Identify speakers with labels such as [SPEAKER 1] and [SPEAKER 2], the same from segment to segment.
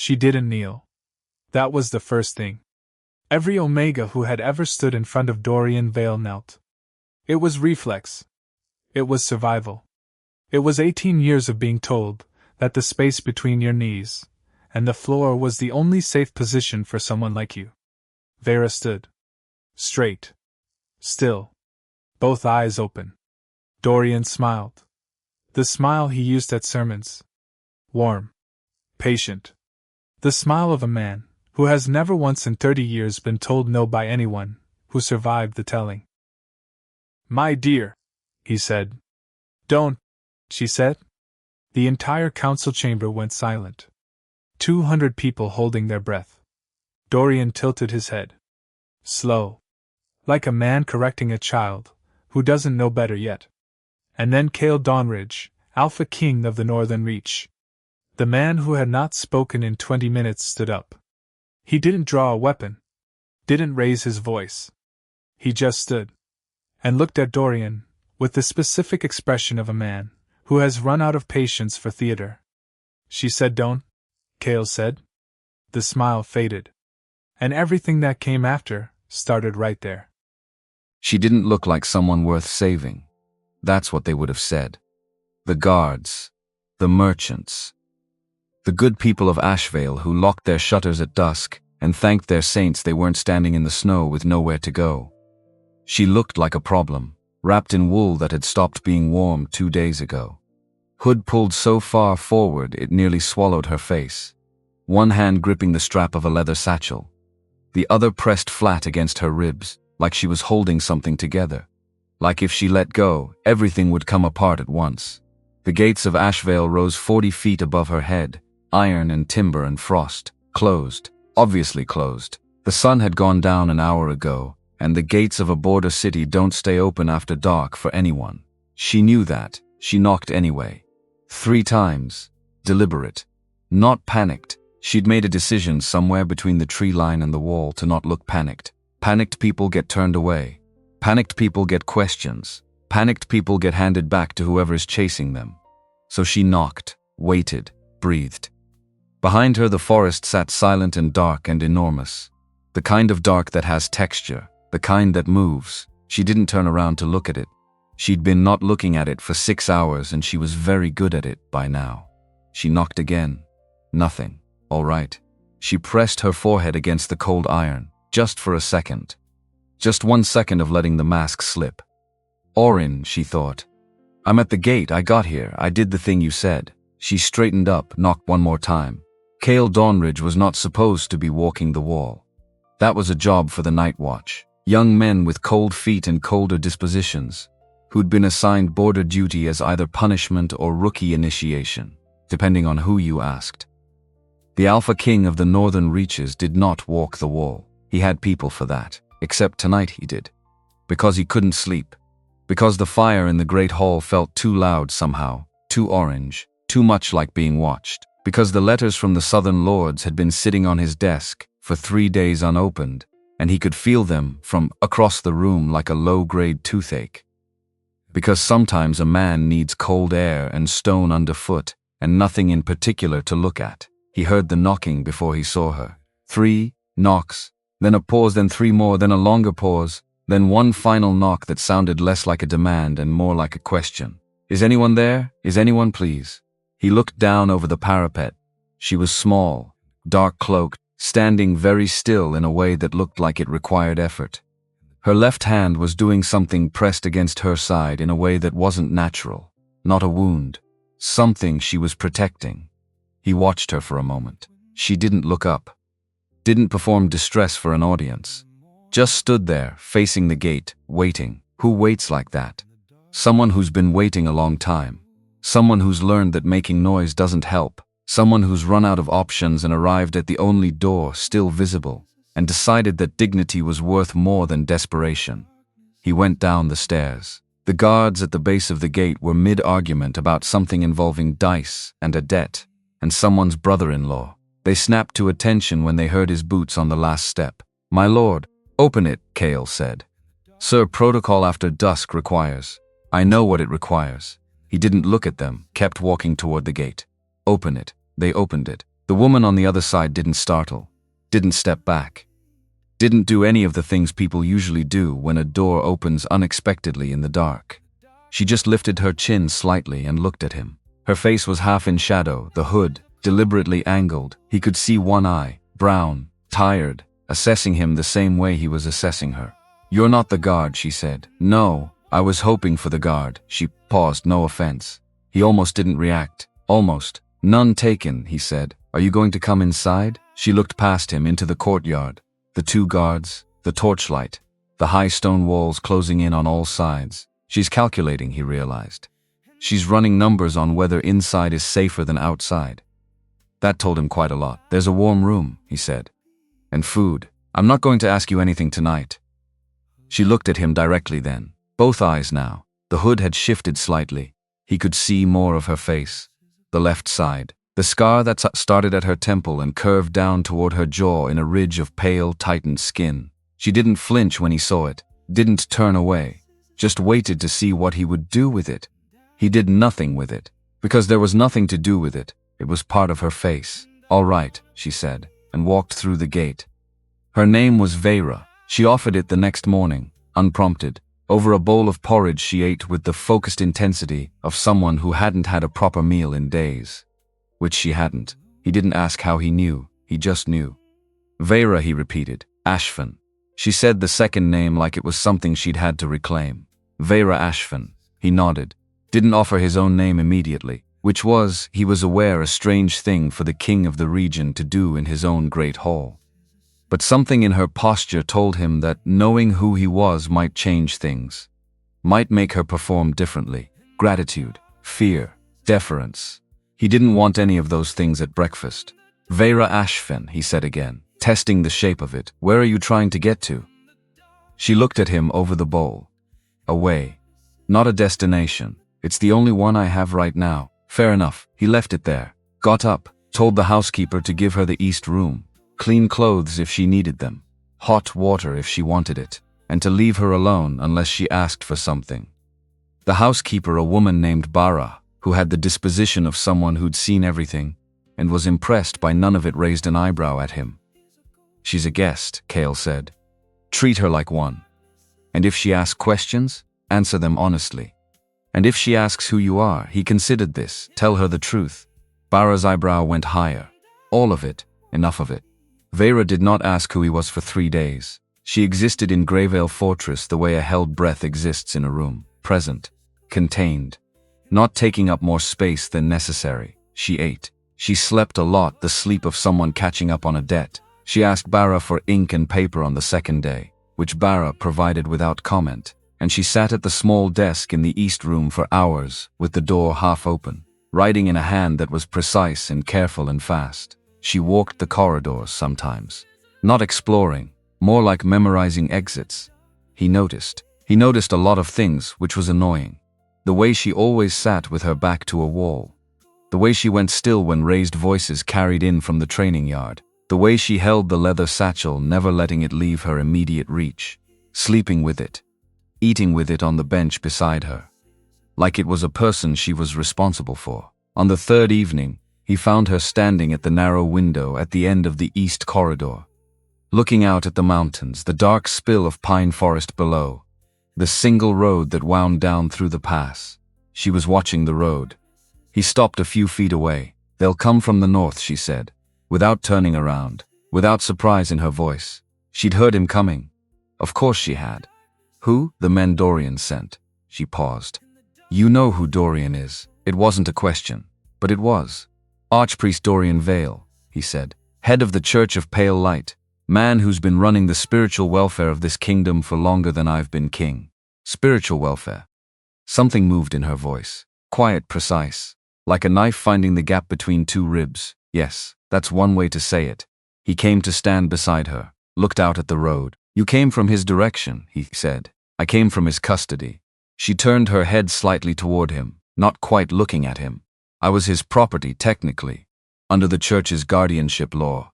[SPEAKER 1] She didn't kneel. That was the first thing. Every Omega who had ever stood in front of Dorian Vale knelt. It was reflex. It was survival. It was 18 years of being told that the space between your knees and the floor was the only safe position for someone like you. Vera stood. Straight. Still. Both eyes open. Dorian smiled. The smile he used at sermons. Warm. Patient. The smile of a man who has never once in 30 years been told no by anyone who survived the telling. My dear, he said. Don't, she said. The entire council chamber went silent. 200 people holding their breath. Dorian tilted his head. Slow. Like a man correcting a child who doesn't know better yet. And then Cale Dawnridge, Alpha King of the Northern Reach. The man who had not spoken in 20 minutes stood up. He didn't draw a weapon. Didn't raise his voice. He just stood. And looked at Dorian, with the specific expression of a man who has run out of patience for theater. She said don't, Cale said. The smile faded. And everything that came after started right there.
[SPEAKER 2] She didn't look like someone worth saving. That's what they would have said. The guards. The merchants. The good people of Ashveil who locked their shutters at dusk and thanked their saints they weren't standing in the snow with nowhere to go. She looked like a problem, wrapped in wool that had stopped being warm 2 days ago. Hood pulled so far forward it nearly swallowed her face. One hand gripping the strap of a leather satchel. The other pressed flat against her ribs, like she was holding something together. Like if she let go, everything would come apart at once. The gates of Ashveil rose 40 feet above her head, iron and timber and frost, closed, obviously closed. The sun had gone down an hour ago, and the gates of a border city don't stay open after dark for anyone. She knew that. She knocked anyway. 3 times. Deliberate. Not panicked. She'd made a decision somewhere between the tree line and the wall to not look panicked. Panicked people get turned away. Panicked people get questions. Panicked people get handed back to whoever's chasing them. So she knocked, waited, breathed. Behind her the forest sat silent and dark and enormous. The kind of dark that has texture, the kind that moves. She didn't turn around to look at it. She'd been not looking at it for 6 hours and she was very good at it by now. She knocked again. Nothing. All right. She pressed her forehead against the cold iron, just for a second. Just 1 second of letting the mask slip. Orin, she thought. I'm at the gate, I got here, I did the thing you said. She straightened up, knocked 1 more time. Cale Dawnridge was not supposed to be walking the wall. That was a job for the night watch. Young men with cold feet and colder dispositions, who'd been assigned border duty as either punishment or rookie initiation, depending on who you asked. The Alpha King of the Northern Reaches did not walk the wall. He had people for that, except tonight he did. Because he couldn't sleep. Because the fire in the Great Hall felt too loud somehow, too orange, too much like being watched. Because the letters from the Southern Lords had been sitting on his desk for 3 days unopened, and he could feel them from across the room like a low-grade toothache. Because sometimes a man needs cold air and stone underfoot, and nothing in particular to look at. He heard the knocking before he saw her. 3 knocks, then a pause, then 3 more, then a longer pause, then one final knock that sounded less like a demand and more like a question. Is anyone there? Is anyone, please? He looked down over the parapet. She was small, dark-cloaked, standing very still in a way that looked like it required effort. Her left hand was doing something pressed against her side in a way that wasn't natural. Not a wound. Something she was protecting. He watched her for a moment. She didn't look up. Didn't perform distress for an audience. Just stood there, facing the gate, waiting. Who waits like that? Someone who's been waiting a long time. Someone who's learned that making noise doesn't help. Someone who's run out of options and arrived at the only door still visible, and decided that dignity was worth more than desperation. He went down the stairs. The guards at the base of the gate were mid-argument about something involving dice and a debt, and someone's brother-in-law. They snapped to attention when they heard his boots on the last step. My lord, open it, Cale said. Sir, protocol after dusk requires. I know what it requires. He didn't look at them, kept walking toward the gate. Open it. They opened it. The woman on the other side didn't startle, didn't step back, didn't do any of the things people usually do when a door opens unexpectedly in the dark. She just lifted her chin slightly and looked at him. Her face was half in shadow, the hood deliberately angled. He could see one eye, brown, tired, assessing him the same way he was assessing her. "You're not the guard," she said. "No, I was hoping for the guard." She paused, no offense. He almost didn't react. Almost. "None taken," he said. "Are you going to come inside?" She looked past him into the courtyard. The two guards, the torchlight, the high stone walls closing in on all sides. She's calculating, he realized. She's running numbers on whether inside is safer than outside. That told him quite a lot. "There's a warm room," he said. "And food. I'm not going to ask you anything tonight." She looked at him directly then. Both eyes now. The hood had shifted slightly. He could see more of her face. The left side. The scar that started at her temple and curved down toward her jaw in a ridge of pale, tightened skin. She didn't flinch when he saw it, didn't turn away, just waited to see what he would do with it. He did nothing with it, because there was nothing to do with it. It was part of her face. "All right," she said, and walked through the gate. Her name was Vera. She offered it the next morning, unprompted, over a bowl of porridge she ate with the focused intensity of someone who hadn't had a proper meal in days. Which she hadn't. He didn't ask how he knew, he just knew. "Vera," he repeated. "Ashveil." She said the second name like it was something she'd had to reclaim. "Vera Ashveil." He nodded. Didn't offer his own name immediately, which was, he was aware, a strange thing for the king of the region to do in his own great hall. But something in her posture told him that knowing who he was might change things, might make her perform differently. Gratitude, fear, deference. He didn't want any of those things at breakfast. "Vera Ashveil," he said again, testing the shape of it. "Where are you trying to get to?" She looked at him over the bowl. "Away. Not a destination. It's the only one I have right now." "Fair enough." He left it there, got up, told the housekeeper to give her the east room, clean clothes if she needed them, hot water if she wanted it, and to leave her alone unless she asked for something. The housekeeper, a woman named Bara, who had the disposition of someone who'd seen everything, and was impressed by none of it, raised an eyebrow at him. "She's a guest," Cale said. "Treat her like one. And if she asks questions, answer them honestly. And if she asks who you are," he considered this, "tell her the truth." Bara's eyebrow went higher. "All of it, enough of it." Vera did not ask who he was for 3 days. She existed in Greyvale Fortress the way a held breath exists in a room, present, contained, not taking up more space than necessary. She ate. She slept a lot, the sleep of someone catching up on a debt. She asked Bara for ink and paper on the second day, which Bara provided without comment, and she sat at the small desk in the east room for hours, with the door half open, writing in a hand that was precise and careful and fast. She walked the corridors sometimes, not exploring, more like memorizing exits. He noticed a lot of things, which was annoying. The way she always sat with her back to a wall. The way she went still when raised voices carried in from the training yard. The way she held the leather satchel, never letting it leave her immediate reach. Sleeping with it. Eating with it on the bench beside her. Like it was a person she was responsible for. On the third evening, he found her standing at the narrow window at the end of the east corridor, looking out at the mountains, the dark spill of pine forest below, the single road that wound down through the pass. She was watching the road. He stopped a few feet away. "They'll come from the north," she said, without turning around, without surprise in her voice. She'd heard him coming. Of course she had. "Who?" "The men Dorian sent." She paused. "You know who Dorian is." It wasn't a question, but it was. "Archpriest Dorian Vale," he said. "Head of the Church of Pale Light. Man who's been running the spiritual welfare of this kingdom for longer than I've been king." Spiritual welfare. Something moved in her voice. Quiet, precise. Like a knife finding the gap between two ribs. Yes, that's one way to say it. He came to stand beside her, looked out at the road. "You came from his direction," he said. "I came from his custody." She turned her head slightly toward him, not quite looking at him. "I was his property, technically, under the church's guardianship law.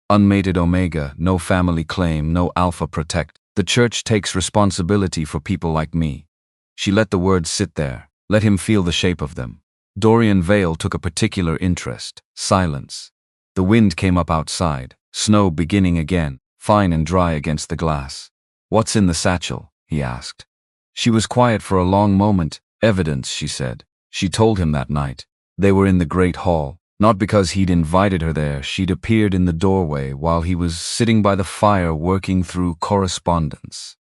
[SPEAKER 2] Unmated Omega, no family claim, no Alpha protect. The church takes responsibility for people like me." She let the words sit there, let him feel the shape of them. Dorian Vale took a particular interest. Silence. The wind came up outside, snow beginning again, fine and dry against the glass. "What's in the satchel?" he asked. She was quiet for a long moment. "Evidence," she said. She told him that night. They were in the great hall. Not because he'd invited her there, she'd appeared in the doorway while he was sitting by the fire working through correspondence.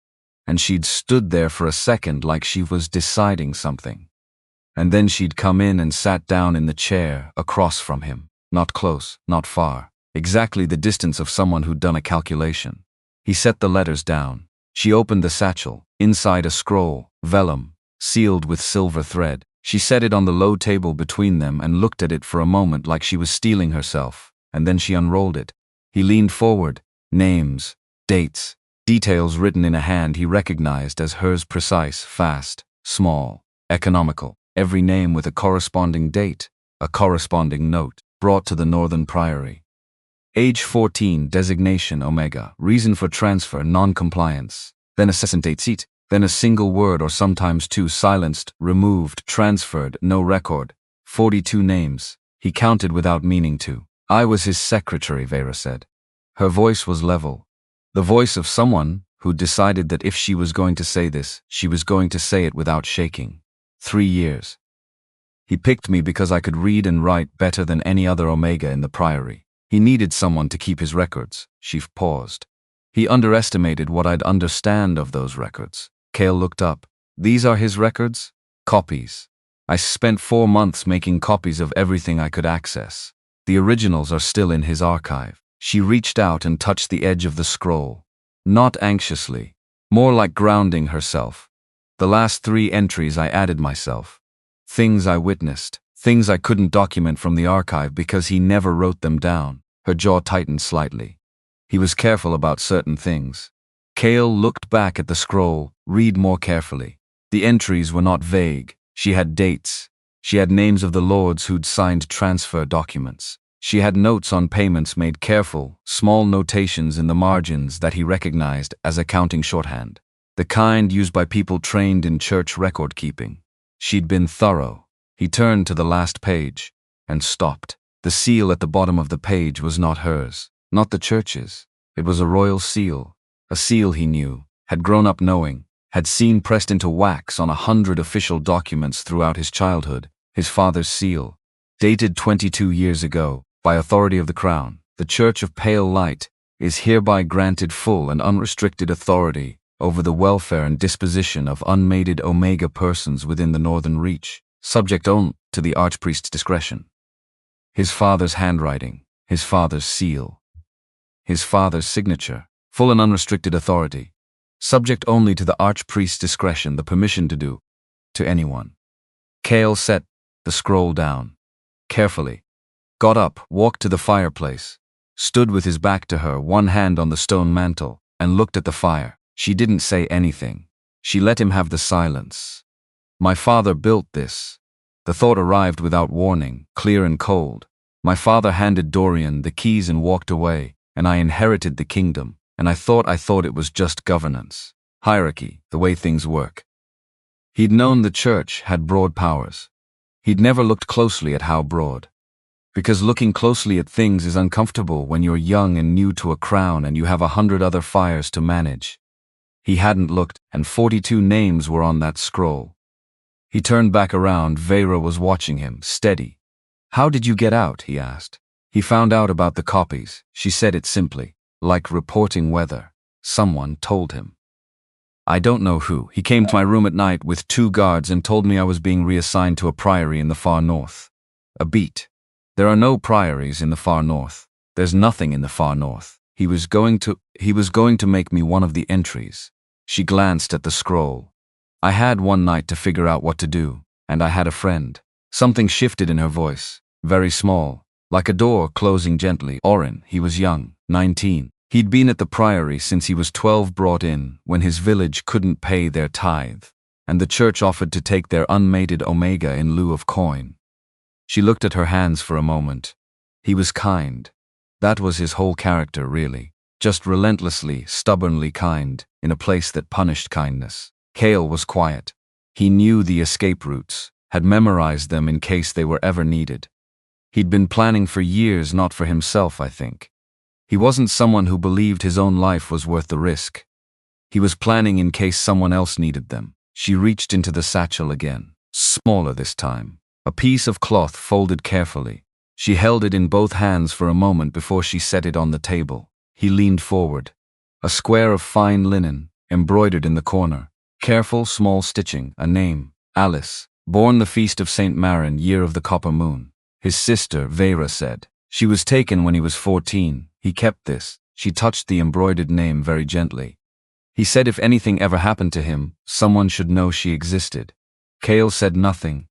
[SPEAKER 2] And she'd stood there for a second like she was deciding something. And then she'd come in and sat down in the chair across from him. Not close, not far. Exactly the distance of someone who'd done a calculation. He set the letters down. She opened the satchel. Inside a scroll, vellum, sealed with silver thread. She set it on the low table between them and looked at it for a moment like she was steeling herself, and then she unrolled it. He leaned forward. Names, dates, details written in a hand he recognized as hers, precise, fast, small, economical. Every name with a corresponding date, a corresponding note, brought to the Northern Priory. Age 14, designation Omega, reason for transfer, non-compliance. Then a cessant seat. Then a single word or sometimes two, silenced, removed, transferred, no record. 42 names. He counted without meaning to. "I was his secretary," Vera said. Her voice was level. The voice of someone who decided that if she was going to say this, she was going to say it without shaking. 3 years. "He picked me because I could read and write better than any other Omega in the Priory. He needed someone to keep his records." She paused. "He underestimated what I'd understand of those records." Cale looked up. "These are his records? Copies. I spent 4 months making copies of everything I could access. The originals are still in his archive." She reached out and touched the edge of the scroll. Not anxiously, more like grounding herself. "The last 3 entries I added myself. Things I witnessed, things I couldn't document from the archive because he never wrote them down." Her jaw tightened slightly. He was careful about certain things. Cale looked back at the scroll. "Read more carefully." The entries were not vague. She had dates. She had names of the lords who'd signed transfer documents. She had notes on payments made, careful, small notations in the margins that he recognized as accounting shorthand. The kind used by people trained in church record-keeping. She'd been thorough. He turned to the last page and stopped. The seal at the bottom of the page was not hers, not the church's. It was a royal seal. A seal he knew, had grown up knowing, had seen pressed into wax on 100 official documents throughout his childhood. His father's seal, dated 22 years ago, by authority of the Crown. The Church of Pale Light is hereby granted full and unrestricted authority over the welfare and disposition of unmated Omega persons within the Northern Reach, subject only to the Archpriest's discretion. His father's handwriting, his father's seal, his father's signature. Full and unrestricted authority. Subject only to the Archpriest's discretion, the permission to do to anyone. Cale set the scroll down. Carefully. Got up, walked to the fireplace. Stood with his back to her, one hand on the stone mantel, and looked at the fire. She didn't say anything. She let him have the silence. "My father built this." The thought arrived without warning, clear and cold. "My father handed Dorian the keys and walked away, and I inherited the kingdom. And I thought it was just governance. Hierarchy, the way things work." He'd known the church had broad powers. He'd never looked closely at how broad. Because looking closely at things is uncomfortable when you're young and new to a crown and you have 100 other fires to manage. He hadn't looked, and 42 names were on that scroll. He turned back around. Vera was watching him, steady. "How did you get out?" he asked. "He found out about the copies." She said it simply. Like reporting weather. Someone told him. "I don't know who. He came to my room at night with 2 guards and told me I was being reassigned to a priory in the far north." A beat. "There are no priories in the far north. There's nothing in the far north. He was going to make me one of the entries." She glanced at the scroll. "I had one night to figure out what to do, and I had a friend." Something shifted in her voice. Very small. Like a door closing gently. "Orin, he was young, 19. He'd been at the priory since he was 12, brought in when his village couldn't pay their tithe, and the church offered to take their unmated Omega in lieu of coin." She looked at her hands for a moment. He was kind. That was his whole character, really. Just relentlessly, stubbornly kind, in a place that punished kindness. Cale was quiet. He knew the escape routes, had memorized them in case they were ever needed. He'd been planning for years, not for himself, I think. He wasn't someone who believed his own life was worth the risk. He was planning in case someone else needed them. She reached into the satchel again, smaller this time. A piece of cloth folded carefully. She held it in both hands for a moment before she set it on the table. He leaned forward. A square of fine linen, embroidered in the corner. Careful, small stitching, a name, Alice, born the feast of St. Marin, year of the copper moon. His sister, Vera, said. She was taken when he was 14. He kept this. She touched the embroidered name very gently. He said if anything ever happened to him, someone should know she existed. Cale said nothing.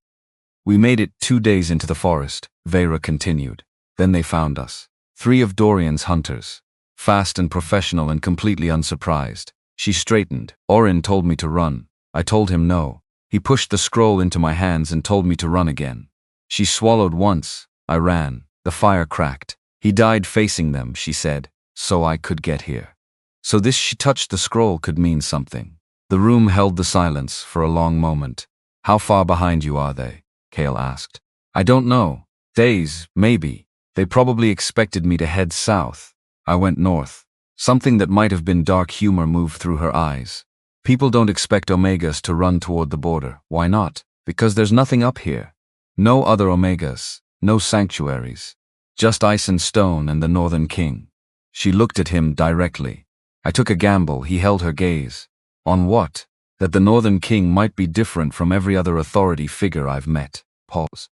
[SPEAKER 2] We made it 2 days into the forest, Vera continued. Then they found us. 3 of Dorian's hunters. Fast and professional and completely unsurprised. She straightened. Orin told me to run. I told him no. He pushed the scroll into my hands and told me to run again. She swallowed once. I ran. The fire cracked. He died facing them, she said, so I could get here. So this she touched the scroll could mean something. The room held the silence for a long moment. How far behind you are they? Cale asked. I don't know. Days, maybe. They probably expected me to head south. I went north. Something that might have been dark humor moved through her eyes. People don't expect Omegas to run toward the border. Why not? Because there's nothing up here. No other Omegas. No sanctuaries. Just ice and stone and the Northern King. She looked at him directly. I took a gamble. He held her gaze. On what? That the Northern King might be different from every other authority figure I've met. Pause.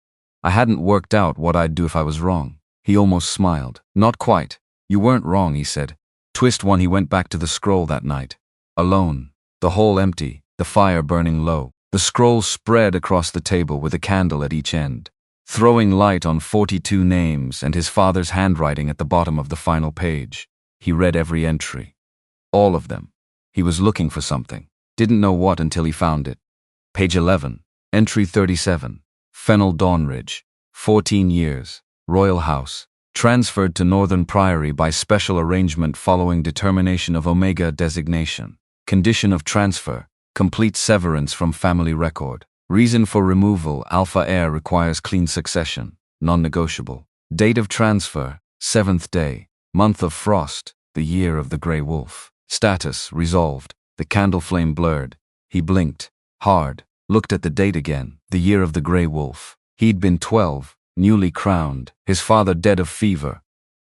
[SPEAKER 2] I hadn't worked out what I'd do if I was wrong. He almost smiled. Not quite. You weren't wrong, he said. Twist 1. He went back to the scroll that night. Alone. The hole empty. The fire burning low. The scroll spread across the table with a candle at each end, throwing light on 42 names and his father's handwriting at the bottom of the final page. He read every entry. All of them. He was looking for something. Didn't know what until he found it. Page 11. Entry 37. Fennel Dawnridge. 14 years. Royal House. Transferred to Northern Priory by special arrangement following determination of Omega designation. Condition of transfer. Complete severance from family record. Reason for removal. Alpha heir requires clean succession. Non-negotiable. Date of transfer. 7th day. Month of frost. The year of the Grey Wolf. Status. Resolved. The candle flame blurred. He blinked. Hard. Looked at the date again. The year of the Grey Wolf. He'd been 12. Newly crowned. His father dead of fever.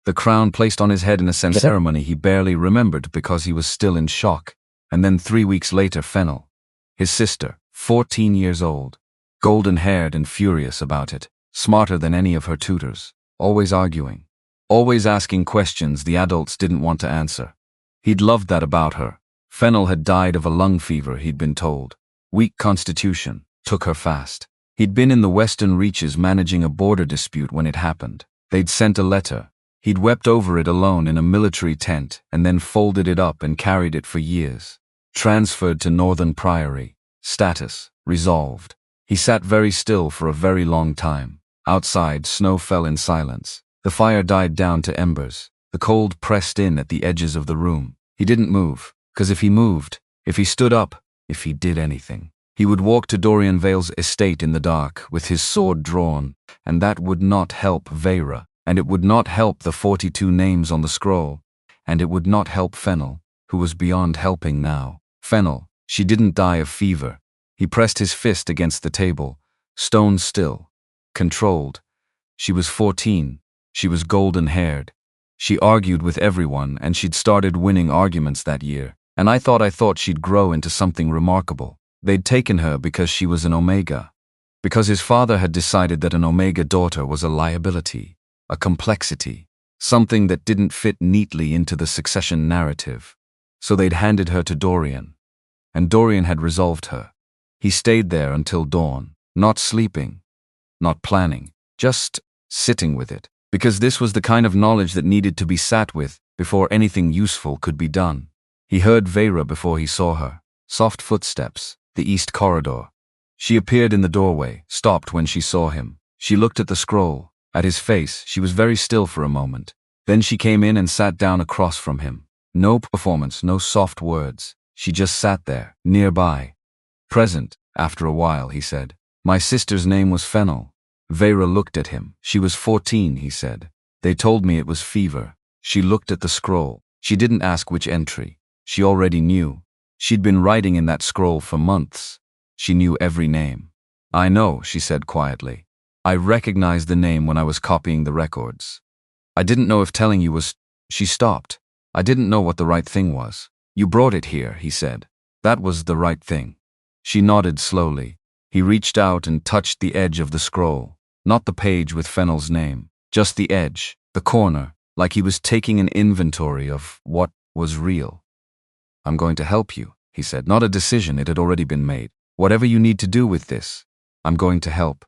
[SPEAKER 2] The crown placed on his head in a ceremony he barely remembered because he was still in shock. And then 3 weeks later, Fennel. His sister, 14 years old. Golden-haired and furious about it. Smarter than any of her tutors. Always arguing. Always asking questions the adults didn't want to answer. He'd loved that about her. Fennel had died of a lung fever, he'd been told. Weak constitution. Took her fast. He'd been in the western reaches managing a border dispute when it happened. They'd sent a letter. He'd wept over it alone in a military tent and then folded it up and carried it for years. Transferred to Northern Priory. Status. Resolved. He sat very still for a very long time. Outside, snow fell in silence. The fire died down to embers. The cold pressed in at the edges of the room. He didn't move, 'cause if he moved, if he stood up, if he did anything, he would walk to Dorian Vale's estate in the dark with his sword drawn, and that would not help Vera, and it would not help the 42 names on the scroll, and it would not help Fennel, who was beyond helping now. Fennel, she didn't die of fever. He pressed his fist against the table, stone still, controlled. She was 14. She was golden-haired. She argued with everyone, and she'd started winning arguments that year, and I thought she'd grow into something remarkable. They'd taken her because she was an Omega. Because his father had decided that an Omega daughter was a liability, a complexity, something that didn't fit neatly into the succession narrative. So they'd handed her to Dorian. And Dorian had resolved her. He stayed there until dawn, not sleeping, not planning, just sitting with it. Because this was the kind of knowledge that needed to be sat with before anything useful could be done. He heard Vera before he saw her. Soft footsteps, the east corridor. She appeared in the doorway, stopped when she saw him. She looked at the scroll, at his face. She was very still for a moment. Then she came in and sat down across from him. No performance, no soft words. She just sat there, nearby. Present, after a while, he said. My sister's name was Fennel. Vera looked at him. She was 14, he said. They told me it was fever. She looked at the scroll. She didn't ask which entry. She already knew. She'd been writing in that scroll for months. She knew every name. I know, she said quietly. I recognized the name when I was copying the records. I didn't know if telling you was... She stopped. I didn't know what the right thing was. You brought it here, he said. That was the right thing. She nodded slowly. He reached out and touched the edge of the scroll. Not the page with Fennel's name. Just the edge, the corner, like he was taking an inventory of what was real. I'm going to help you, he said. Not a decision, it had already been made. Whatever you need to do with this, I'm going to help.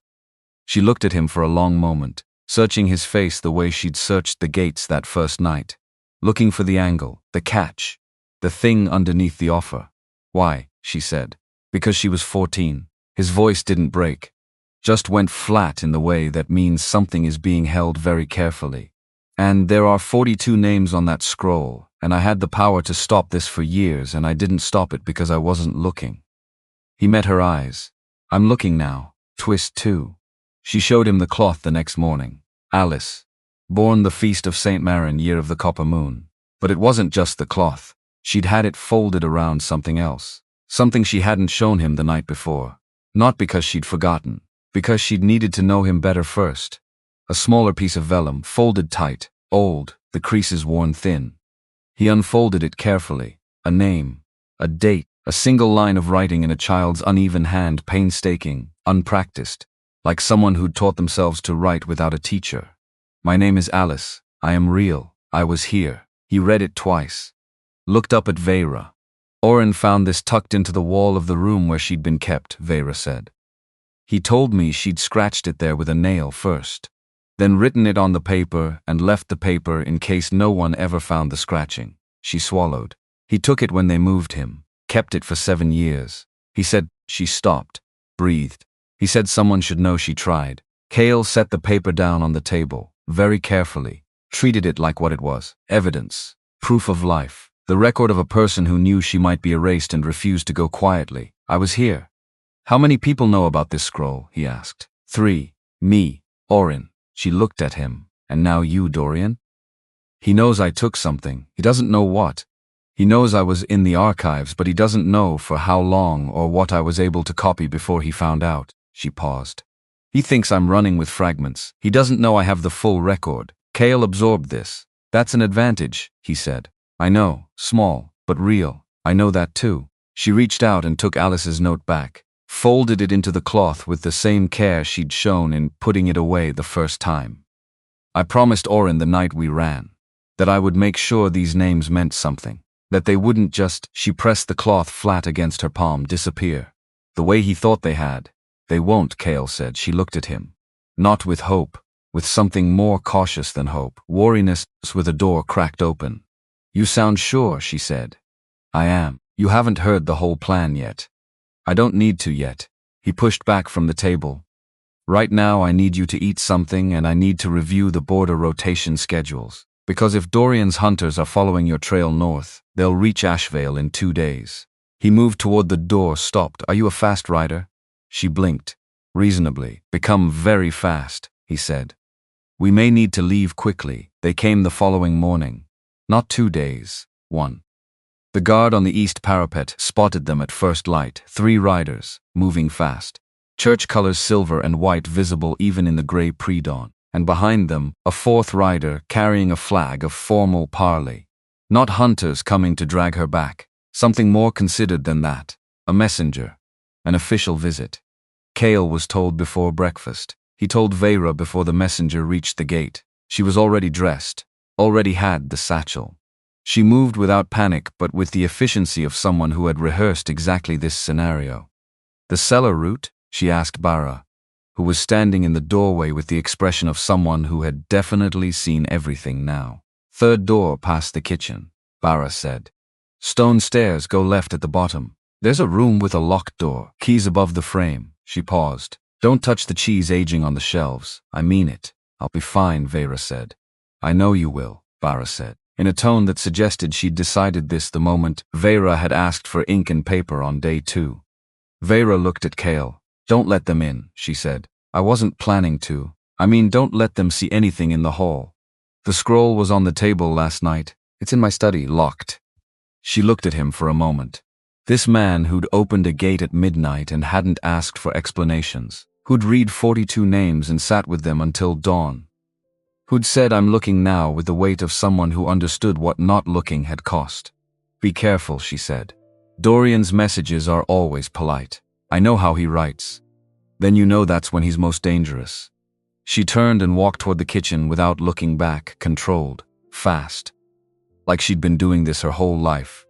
[SPEAKER 2] She looked at him for a long moment, searching his face the way she'd searched the gates that first night, looking for the angle, the catch, the thing underneath the offer. Why, she said. Because she was 14. His voice didn't break, just went flat in the way that means something is being held very carefully. And there are 42 names on that scroll, and I had the power to stop this for years, and I didn't stop it because I wasn't looking. He met her eyes. I'm looking now. Twist 2. She showed him the cloth the next morning. Alice. Born the feast of St. Marin, year of the copper moon. But it wasn't just the cloth. She'd had it folded around something else. Something she hadn't shown him the night before. Not because she'd forgotten. Because she'd needed to know him better first. A smaller piece of vellum, folded tight, old, the creases worn thin. He unfolded it carefully. A name. A date. A single line of writing in a child's uneven hand, painstaking, unpracticed. Like someone who'd taught themselves to write without a teacher. My name is Alice. I am real. I was here. He read it twice. Looked up at Vera. Oren found this tucked into the wall of the room where she'd been kept, Vera said. He told me she'd scratched it there with a nail first, then written it on the paper and left the paper in case no one ever found the scratching. She swallowed. He took it when they moved him, kept it for 7 years. He said she stopped, breathed. He said someone should know she tried. Cale set the paper down on the table, very carefully, treated it like what it was, evidence, proof of life, the record of a person who knew she might be erased and refused to go quietly. I was here. How many people know about this scroll? He asked. 3. Me, Oren. She looked at him. And now you, Dorian? He knows I took something. He doesn't know what. He knows I was in the archives, but he doesn't know for how long or what I was able to copy before he found out. She paused. He thinks I'm running with fragments. He doesn't know I have the full record. Cale absorbed this. That's an advantage, he said. I know, small, but real. I know that too. She reached out and took Alice's note back, folded it into the cloth with the same care she'd shown in putting it away the first time. I promised Oren the night we ran that I would make sure these names meant something, that they wouldn't just, she pressed the cloth flat against her palm, disappear. The way he thought they had. They won't, Cale said. She looked at him. Not with hope, with something more cautious than hope, wariness, with a door cracked open. You sound sure, she said. I am. You haven't heard the whole plan yet. I don't need to yet. He pushed back from the table. Right now I need you to eat something and I need to review the border rotation schedules. Because if Dorian's hunters are following your trail north, they'll reach Ashveil in 2 days. He moved toward the door, stopped. Are you a fast rider? She blinked. Reasonably. Become very fast, he said. We may need to leave quickly. They came the following morning. Not 2 days. 1. The guard on the east parapet spotted them at first light. 3 riders, moving fast. Church colors silver and white visible even in the gray pre-dawn. And behind them, a 4th rider carrying a flag of formal parley. Not hunters coming to drag her back. Something more considered than that. A messenger. An official visit. Cale was told before breakfast. He told Vera before the messenger reached the gate. She was already dressed. Already had the satchel. She moved without panic but with the efficiency of someone who had rehearsed exactly this scenario. The cellar route? She asked Bara, who was standing in the doorway with the expression of someone who had definitely seen everything now. 3rd door past the kitchen, Bara said. Stone stairs go left at the bottom. There's a room with a locked door, keys above the frame. She paused. Don't touch the cheese aging on the shelves. I mean it. I'll be fine, Vera said. I know you will, Bara said, in a tone that suggested she'd decided this the moment Vera had asked for ink and paper on day 2. Vera looked at Cale. Don't let them in, she said. I wasn't planning to. I mean, don't let them see anything in the hall. The scroll was on the table last night. It's in my study, locked. She looked at him for a moment. This man who'd opened a gate at midnight and hadn't asked for explanations, who'd read 42 names and sat with them until dawn, who'd said, "I'm looking now," with the weight of someone who understood what not looking had cost. "Be careful," she said. "Dorian's messages are always polite. I know how he writes." "Then you know that's when he's most dangerous." She turned and walked toward the kitchen without looking back, controlled, fast. Like she'd been doing this her whole life.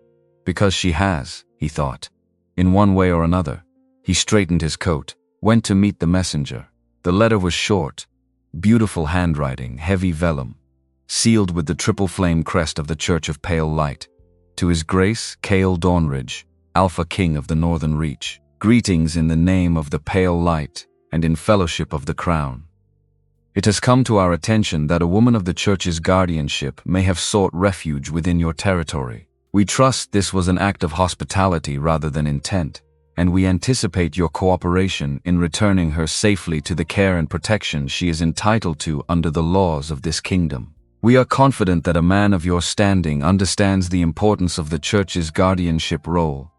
[SPEAKER 2] Because she has, he thought. In one way or another. He straightened his coat, went to meet the messenger. The letter was short, beautiful handwriting, heavy vellum, sealed with the triple flame crest of the Church of Pale Light. To His Grace, Cale Dawnridge, Alpha King of the Northern Reach. Greetings in the name of the Pale Light and in fellowship of the Crown. It has come to our attention that a woman of the Church's guardianship may have sought refuge within your territory. We trust this was an act of hospitality rather than intent, and we anticipate your cooperation in returning her safely to the care and protection she is entitled to under the laws of this kingdom. We are confident that a man of your standing understands the importance of the Church's guardianship role,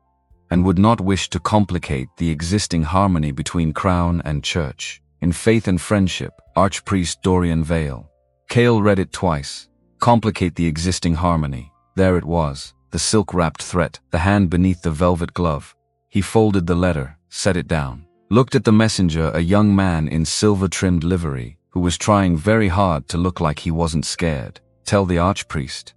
[SPEAKER 2] and would not wish to complicate the existing harmony between Crown and Church. In faith and friendship, Archpriest Dorian Vale. Cale read it twice. Complicate the existing harmony. There it was, the silk-wrapped threat, the hand beneath the velvet glove. He folded the letter, set it down, looked at the messenger, a young man in silver-trimmed livery, who was trying very hard to look like he wasn't scared. "Tell the Archpriest,"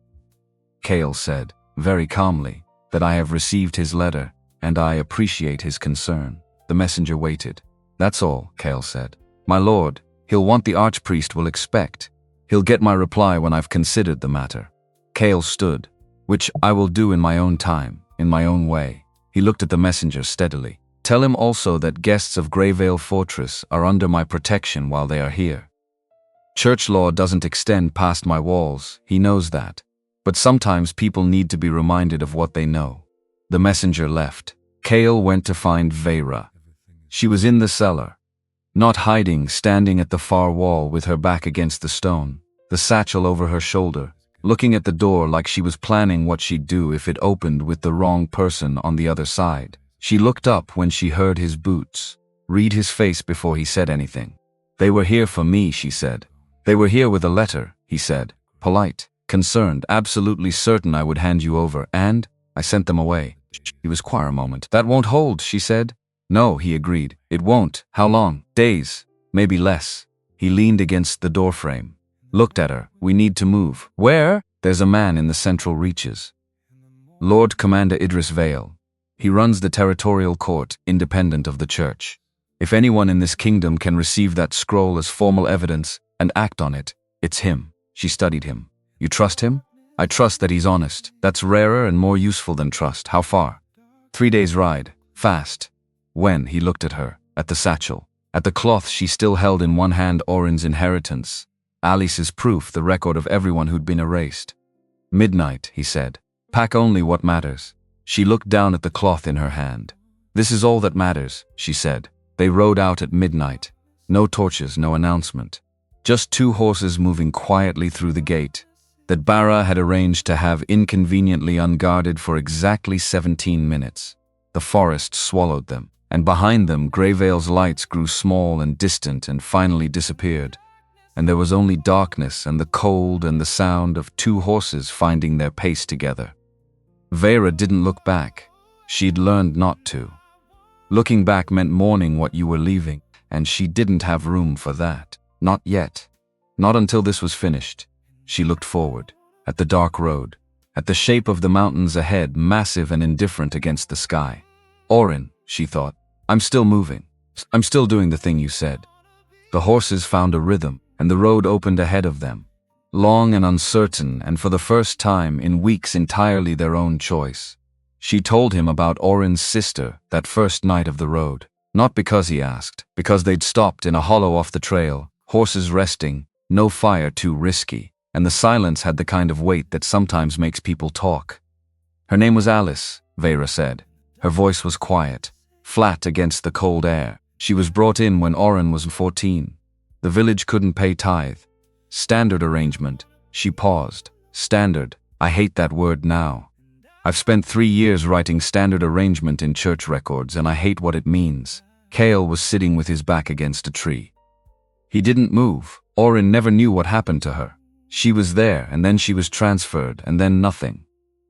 [SPEAKER 2] Cale said, very calmly, "that I have received his letter, and I appreciate his concern." The messenger waited. "That's all," Cale said. "My lord, he'll want the Archpriest will expect. He'll get my reply when I've considered the matter." Cale stood, "Which I will do in my own time, in my own way." He looked at the messenger steadily. "Tell him also that guests of Greyvale Fortress are under my protection while they are here. Church law doesn't extend past my walls, he knows that. But sometimes people need to be reminded of what they know." The messenger left. Cale went to find Vera. She was in the cellar, not hiding, standing at the far wall with her back against the stone, the satchel over her shoulder, looking at the door like she was planning what she'd do if it opened with the wrong person on the other side. She looked up when she heard his boots, read his face before he said anything. "They were here for me," she said. "They were here with a letter," he said, polite, concerned, absolutely certain I would hand you over, and I sent them away. He was quiet a moment. "That won't hold," she said. "No," he agreed. "It won't. How long? Days. Maybe less." He leaned against the doorframe, looked at her. "We need to move." "Where?" "There's a man in the central reaches. Lord Commander Idris Vale. He runs the territorial court, independent of the Church. If anyone in this kingdom can receive that scroll as formal evidence and act on it, it's him." She studied him. "You trust him?" "I trust that he's honest. That's rarer and more useful than trust." "How far?" 3 days' ride. Fast." "When?" He looked at her, at the satchel, at the cloth she still held in one hand, Orin's inheritance, Alice's proof, the record of everyone who'd been erased. "Midnight," he said. "Pack only what matters." She looked down at the cloth in her hand. "This is all that matters," she said. They rode out at midnight. No torches, no announcement. Just 2 horses moving quietly through the gate that Barra had arranged to have inconveniently unguarded for exactly 17 minutes. The forest swallowed them, and behind them Greyvale's lights grew small and distant and finally disappeared, and there was only darkness and the cold and the sound of 2 horses finding their pace together. Vera didn't look back. She'd learned not to. Looking back meant mourning what you were leaving, and she didn't have room for that. Not yet. Not until this was finished. She looked forward, at the dark road, at the shape of the mountains ahead, massive and indifferent against the sky. "Orin," she thought, "I'm still moving. I'm still doing the thing you said." The horses found a rhythm, and the road opened ahead of them. Long and uncertain, and for the first time in weeks entirely their own choice. She told him about Orin's sister that first night of the road. Not because he asked, because they'd stopped in a hollow off the trail, horses resting, no fire too risky, and the silence had the kind of weight that sometimes makes people talk. Her name was Alice, Vera said. Her voice was quiet, flat against the cold air. She was brought in when Oren was 14. The village couldn't pay tithe. Standard arrangement. She paused. Standard. I hate that word now. I've spent 3 years writing standard arrangement in church records, and I hate what it means. Cale was sitting with his back against a tree. He didn't move. Oren never knew what happened to her. She was there, and then she was transferred, and then nothing.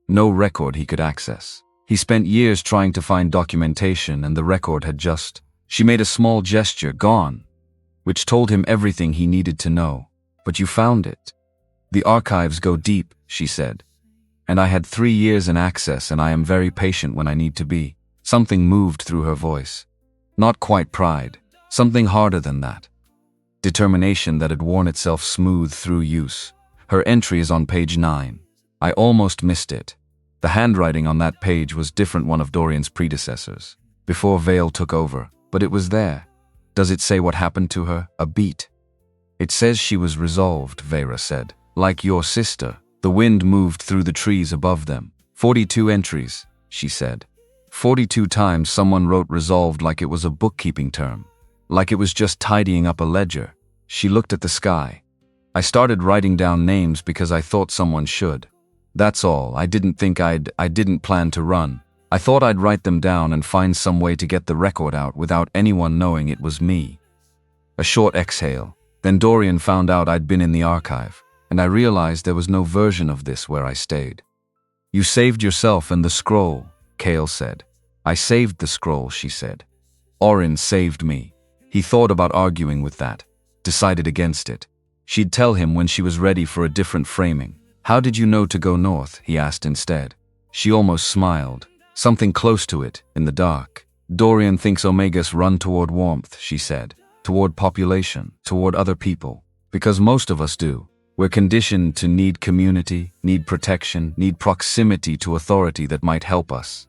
[SPEAKER 2] No record he could access. He spent years trying to find documentation, and the record had just... She made a small gesture, gone, which told him everything he needed to know. But you found it. The archives go deep, she said. And I had 3 years in access, and I am very patient when I need to be. Something moved through her voice. Not quite pride. Something harder than that. Determination that had worn itself smooth through use. Her entry is on page 9. I almost missed it. The handwriting on that page was different one of Dorian's predecessors, before Vale took over, but it was there. Does it say what happened to her? A beat. It says she was resolved, Vera said. Like your sister. The wind moved through the trees above them. 42 entries, she said. 42 times someone wrote resolved like it was a bookkeeping term. Like it was just tidying up a ledger. She looked at the sky. I started writing down names because I thought someone should. That's all. I didn't plan to run. I thought I'd write them down and find some way to get the record out without anyone knowing it was me. A short exhale. Then Dorian found out I'd been in the archive, and I realized there was no version of this where I stayed. You saved yourself and the scroll, Cale said. I saved the scroll, she said. Oren saved me. He thought about arguing with that, decided against it. She'd tell him when she was ready for a different framing. How did you know to go north? He asked instead. She almost smiled. Something close to it, in the dark. Dorian thinks Omegas run toward warmth, she said. Toward population, toward other people. Because most of us do. We're conditioned to need community, need protection, need proximity to authority that might help us.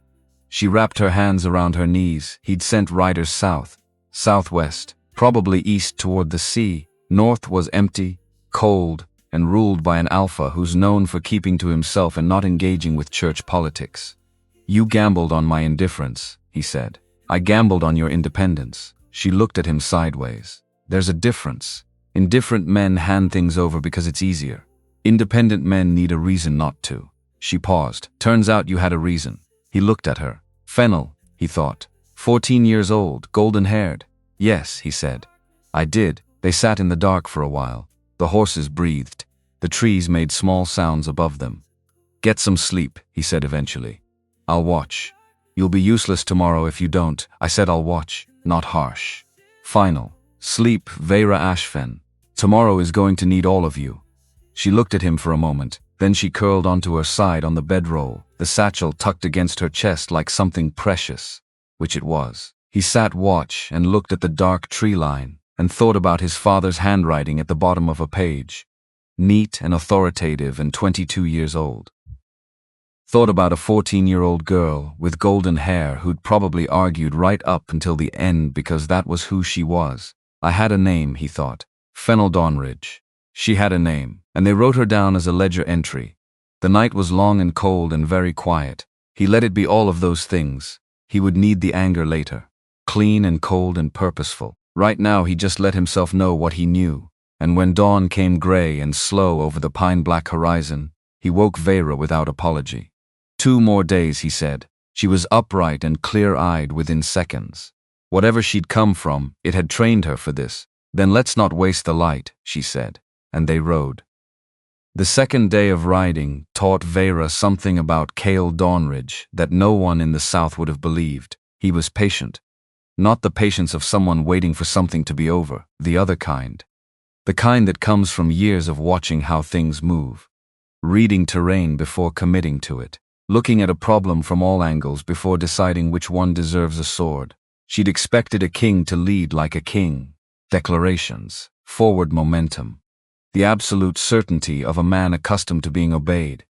[SPEAKER 2] She wrapped her hands around her knees. He'd sent riders south. Southwest, probably east toward the sea. North was empty, cold, and ruled by an alpha who's known for keeping to himself and not engaging with church politics. You gambled on my indifference, he said. I gambled on your independence. She looked at him sideways. There's a difference. Indifferent men hand things over because it's easier. Independent men need a reason not to. She paused. Turns out you had a reason. He looked at her. Fennel, he thought. 14 years old, golden-haired. Yes, he said. I did. They sat in the dark for a while. The horses breathed. The trees made small sounds above them. Get some sleep, he said eventually. I'll watch. You'll be useless tomorrow if you don't. I said I'll watch, not harsh. Final. Sleep, Vera Ashveil. Tomorrow is going to need all of you. She looked at him for a moment. Then she curled onto her side on the bedroll, the satchel tucked against her chest like something precious, which it was. He sat watch and looked at the dark tree line and thought about his father's handwriting at the bottom of a page. Neat and authoritative and 22 years old. Thought about a 14-year-old girl with golden hair who'd probably argued right up until the end because that was who she was. I had a name, he thought. Fennel Dawnridge. She had a name, and they wrote her down as a ledger entry. The night was long and cold and very quiet. He let it be all of those things. He would need the anger later. Clean and cold and purposeful. Right now he just let himself know what he knew. And when dawn came gray and slow over the pine-black horizon, he woke Vera without apology. 2 more days, he said. She was upright and clear-eyed within seconds. Whatever she'd come from, it had trained her for this. Then let's not waste the light, she said. And they rode. The second day of riding taught Vera something about Cale Dawnridge that no one in the South would have believed. He was patient. Not the patience of someone waiting for something to be over, the other kind. The kind that comes from years of watching how things move. Reading terrain before committing to it. Looking at a problem from all angles before deciding which one deserves a sword. She'd expected a king to lead like a king. Declarations. Forward momentum. The absolute certainty of a man accustomed to being obeyed.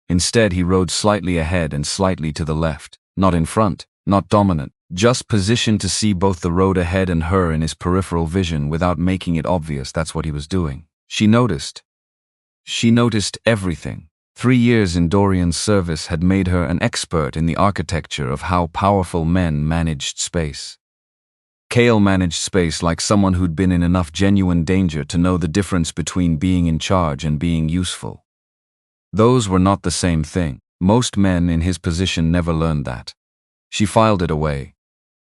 [SPEAKER 2] Instead, he rode slightly ahead and slightly to the left. Not in front, not dominant, just positioned to see both the road ahead and her in his peripheral vision without making it obvious that's what he was doing. She noticed. She noticed everything. 3 years in Dorian's service had made her an expert in the architecture of how powerful men managed space. Kale managed space like someone who'd been in enough genuine danger to know the difference between being in charge and being useful. Those were not the same thing. Most men in his position never learned that. She filed it away.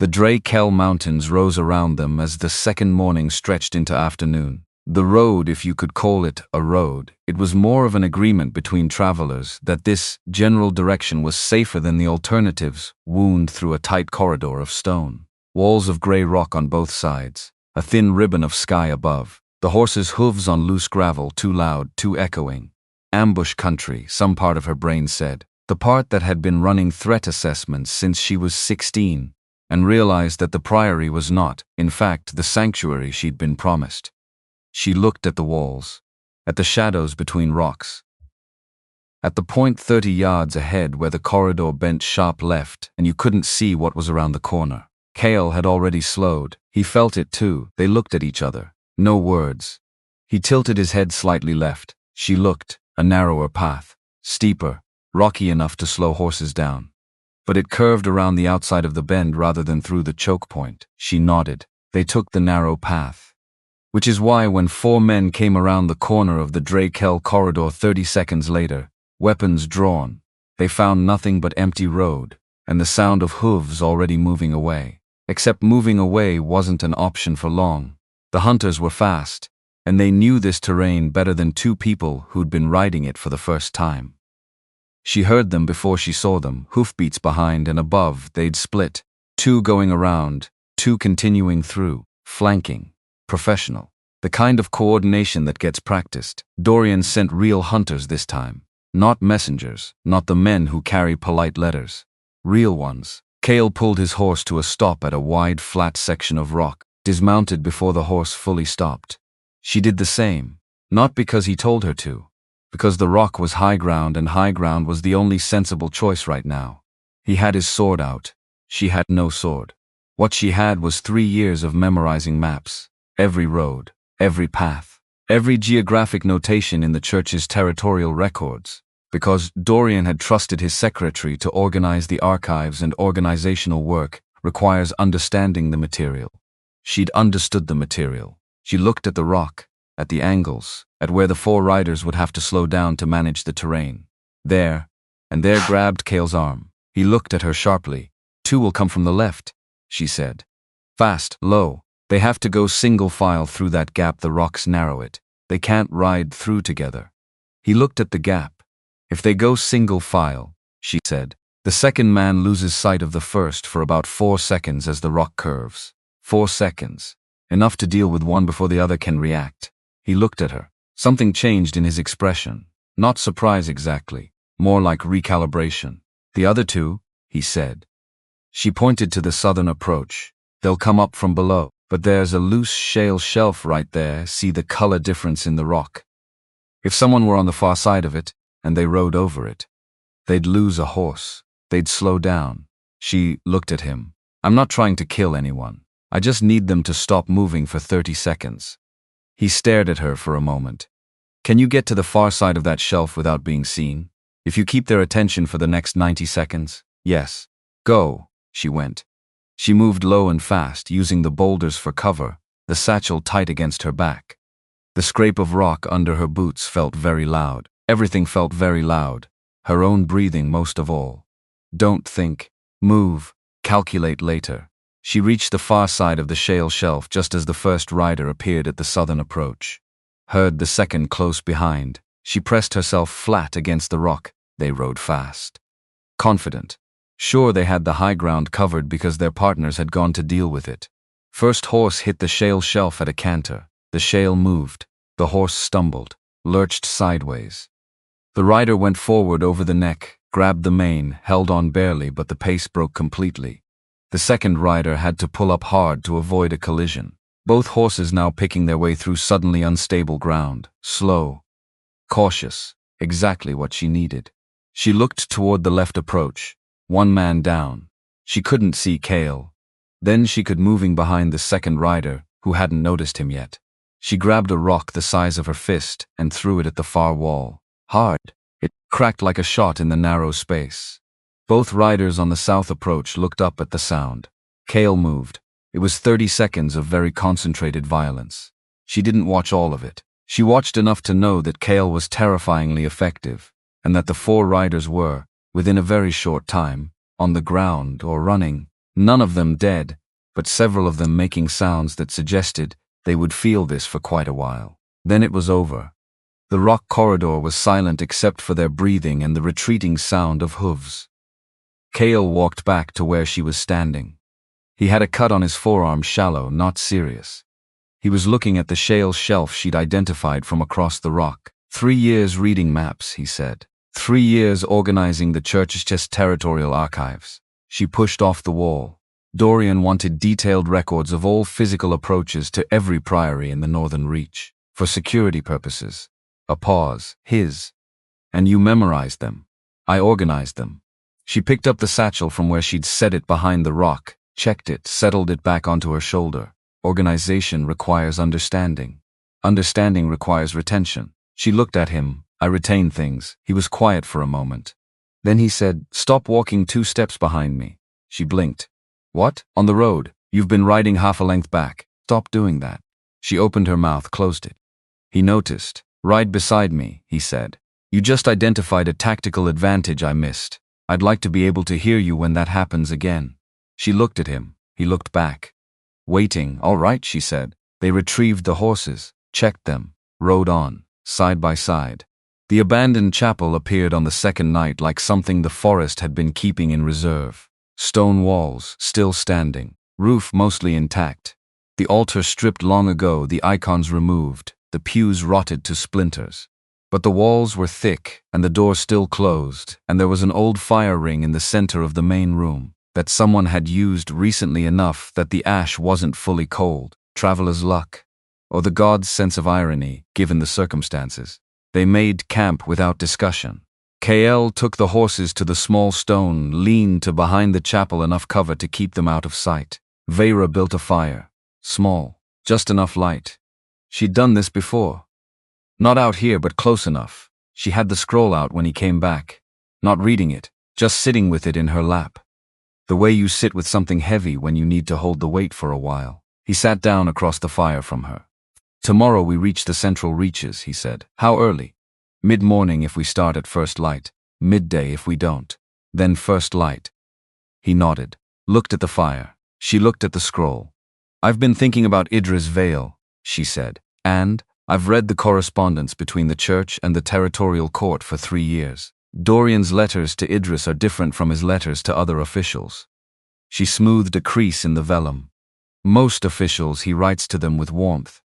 [SPEAKER 2] The Drake-Kell Mountains rose around them as the second morning stretched into afternoon. The road, if you could call it a road, it was more of an agreement between travelers that this general direction was safer than the alternatives, wound through a tight corridor of stone. Walls of grey rock on both sides, a thin ribbon of sky above, the horses' hooves on loose gravel, too loud, too echoing. Ambush country, some part of her brain said, the part that had been running threat assessments since she was 16, and realized that the priory was not, in fact, the sanctuary she'd been promised. She looked at the walls, at the shadows between rocks, at the point 30 yards ahead where the corridor bent sharp left and you couldn't see what was around the corner. Kale had already slowed. He felt it too. They looked at each other. No words. He tilted his head slightly left. She looked. A narrower path. Steeper. Rocky enough to slow horses down. But it curved around the outside of the bend rather than through the choke point. She nodded. They took the narrow path. Which is why when 4 men came around the corner of the Drake-Kell corridor 30 seconds later, weapons drawn, they found nothing but empty road, and the sound of hooves already moving away. Except moving away wasn't an option for long. The hunters were fast, and they knew this terrain better than 2 people who'd been riding it for the first time. She heard them before she saw them, hoofbeats behind and above. They'd split, 2 going around, 2 continuing through, flanking. Professional. The kind of coordination that gets practiced. Dorian sent real hunters this time. Not messengers, not the men who carry polite letters. Real ones. Kale pulled his horse to a stop at a wide, flat section of rock, dismounted before the horse fully stopped. She did the same, not because he told her to, because the rock was high ground and high ground was the only sensible choice right now. He had his sword out. She had no sword. What she had was 3 years of memorizing maps. Every road, every path, every geographic notation in the church's territorial records, because Dorian had trusted his secretary to organize the archives, and organizational work requires understanding the material. She'd understood the material. She looked at the rock, at the angles, at where the 4 riders would have to slow down to manage the terrain. There grabbed Kale's arm. He looked at her sharply. 2 will come from the left, she said. Fast, low. They have to go single file through that gap. The rocks narrow it. They can't ride through together. He looked at the gap. If they go single file, she said, the second man loses sight of the first for about 4 seconds as the rock curves. 4 seconds. Enough to deal with one before the other can react. He looked at her. Something changed in his expression. Not surprise exactly. More like recalibration. The other 2, he said. She pointed to the southern approach. They'll come up from below. But there's a loose shale shelf right there. See the color difference in the rock. If someone were on the far side of it, and they rode over it, they'd lose a horse. They'd slow down. She looked at him. I'm not trying to kill anyone. I just need them to stop moving for 30 seconds. He stared at her for a moment. Can you get to the far side of that shelf without being seen? If you keep their attention for the next 90 seconds? Yes. Go. She went. She moved low and fast, using the boulders for cover, the satchel tight against her back. The scrape of rock under her boots felt very loud. Everything felt very loud, her own breathing most of all. Don't think. Move. Calculate later. She reached the far side of the shale shelf just as the first rider appeared at the southern approach. Heard the second close behind. She pressed herself flat against the rock. They rode fast. Confident. Sure, they had the high ground covered because their partners had gone to deal with it. First horse hit the shale shelf at a canter. The shale moved. The horse stumbled, lurched sideways. The rider went forward over the neck, grabbed the mane, held on barely, but the pace broke completely. The second rider had to pull up hard to avoid a collision. Both horses now picking their way through suddenly unstable ground. Slow. Cautious. Exactly what she needed. She looked toward the left approach. 1 man down. She couldn't see Kale. Then she could, moving behind the second rider, who hadn't noticed him yet. She grabbed a rock the size of her fist and threw it at the far wall. Hard. It cracked like a shot in the narrow space. Both riders on the south approach looked up at the sound. Kale moved. It was 30 seconds of very concentrated violence. She didn't watch all of it. She watched enough to know that Kale was terrifyingly effective, and that the 4 riders were, within a very short time, on the ground or running, none of them dead, but several of them making sounds that suggested they would feel this for quite a while. Then it was over. The rock corridor was silent except for their breathing and the retreating sound of hooves. Kale walked back to where she was standing. He had a cut on his forearm, shallow, not serious. He was looking at the shale shelf she'd identified from across the rock. 3 years reading maps, he said. 3 years organizing the church's territorial archives. She pushed off the wall. Dorian wanted detailed records of all physical approaches to every priory in the Northern Reach, for security purposes. A pause, his. And you memorized them. I organized them. She picked up the satchel from where she'd set it behind the rock, checked it, settled it back onto her shoulder. Organization requires understanding. Understanding requires retention. She looked at him. I retain things. He was quiet for a moment. Then he said, "Stop walking 2 steps behind me." She blinked. "What? On the road. You've been riding half a length back. Stop doing that." She opened her mouth, closed it. He noticed. "Ride beside me," he said. "You just identified a tactical advantage I missed. I'd like to be able to hear you when that happens again." She looked at him. He looked back. Waiting. "All right," she said. They retrieved the horses, checked them, rode on, side by side. The abandoned chapel appeared on the second night like something the forest had been keeping in reserve. Stone walls, still standing. Roof mostly intact. The altar stripped long ago, the icons removed, the pews rotted to splinters. But the walls were thick, and the door still closed, and there was an old fire ring in the center of the main room that someone had used recently enough that the ash wasn't fully cold. Traveler's luck. Or the gods' sense of irony, given the circumstances. They made camp without discussion. Kale took the horses to the small stone, leaned to behind the chapel enough cover to keep them out of sight. Vera built a fire. Small. Just enough light. She'd done this before. Not out here, but close enough. She had the scroll out when he came back. Not reading it, just sitting with it in her lap. The way you sit with something heavy when you need to hold the weight for a while. He sat down across the fire from her. "Tomorrow we reach the central reaches," he said. "How early?" "Mid-morning if we start at first light. Midday if we don't. Then first light." He nodded, looked at the fire. She looked at the scroll. "I've been thinking about Idris Vale," she said. "And I've read the correspondence between the church and the territorial court for 3 years. Dorian's letters to Idris are different from his letters to other officials." She smoothed a crease in the vellum. "Most officials he writes to them with warmth.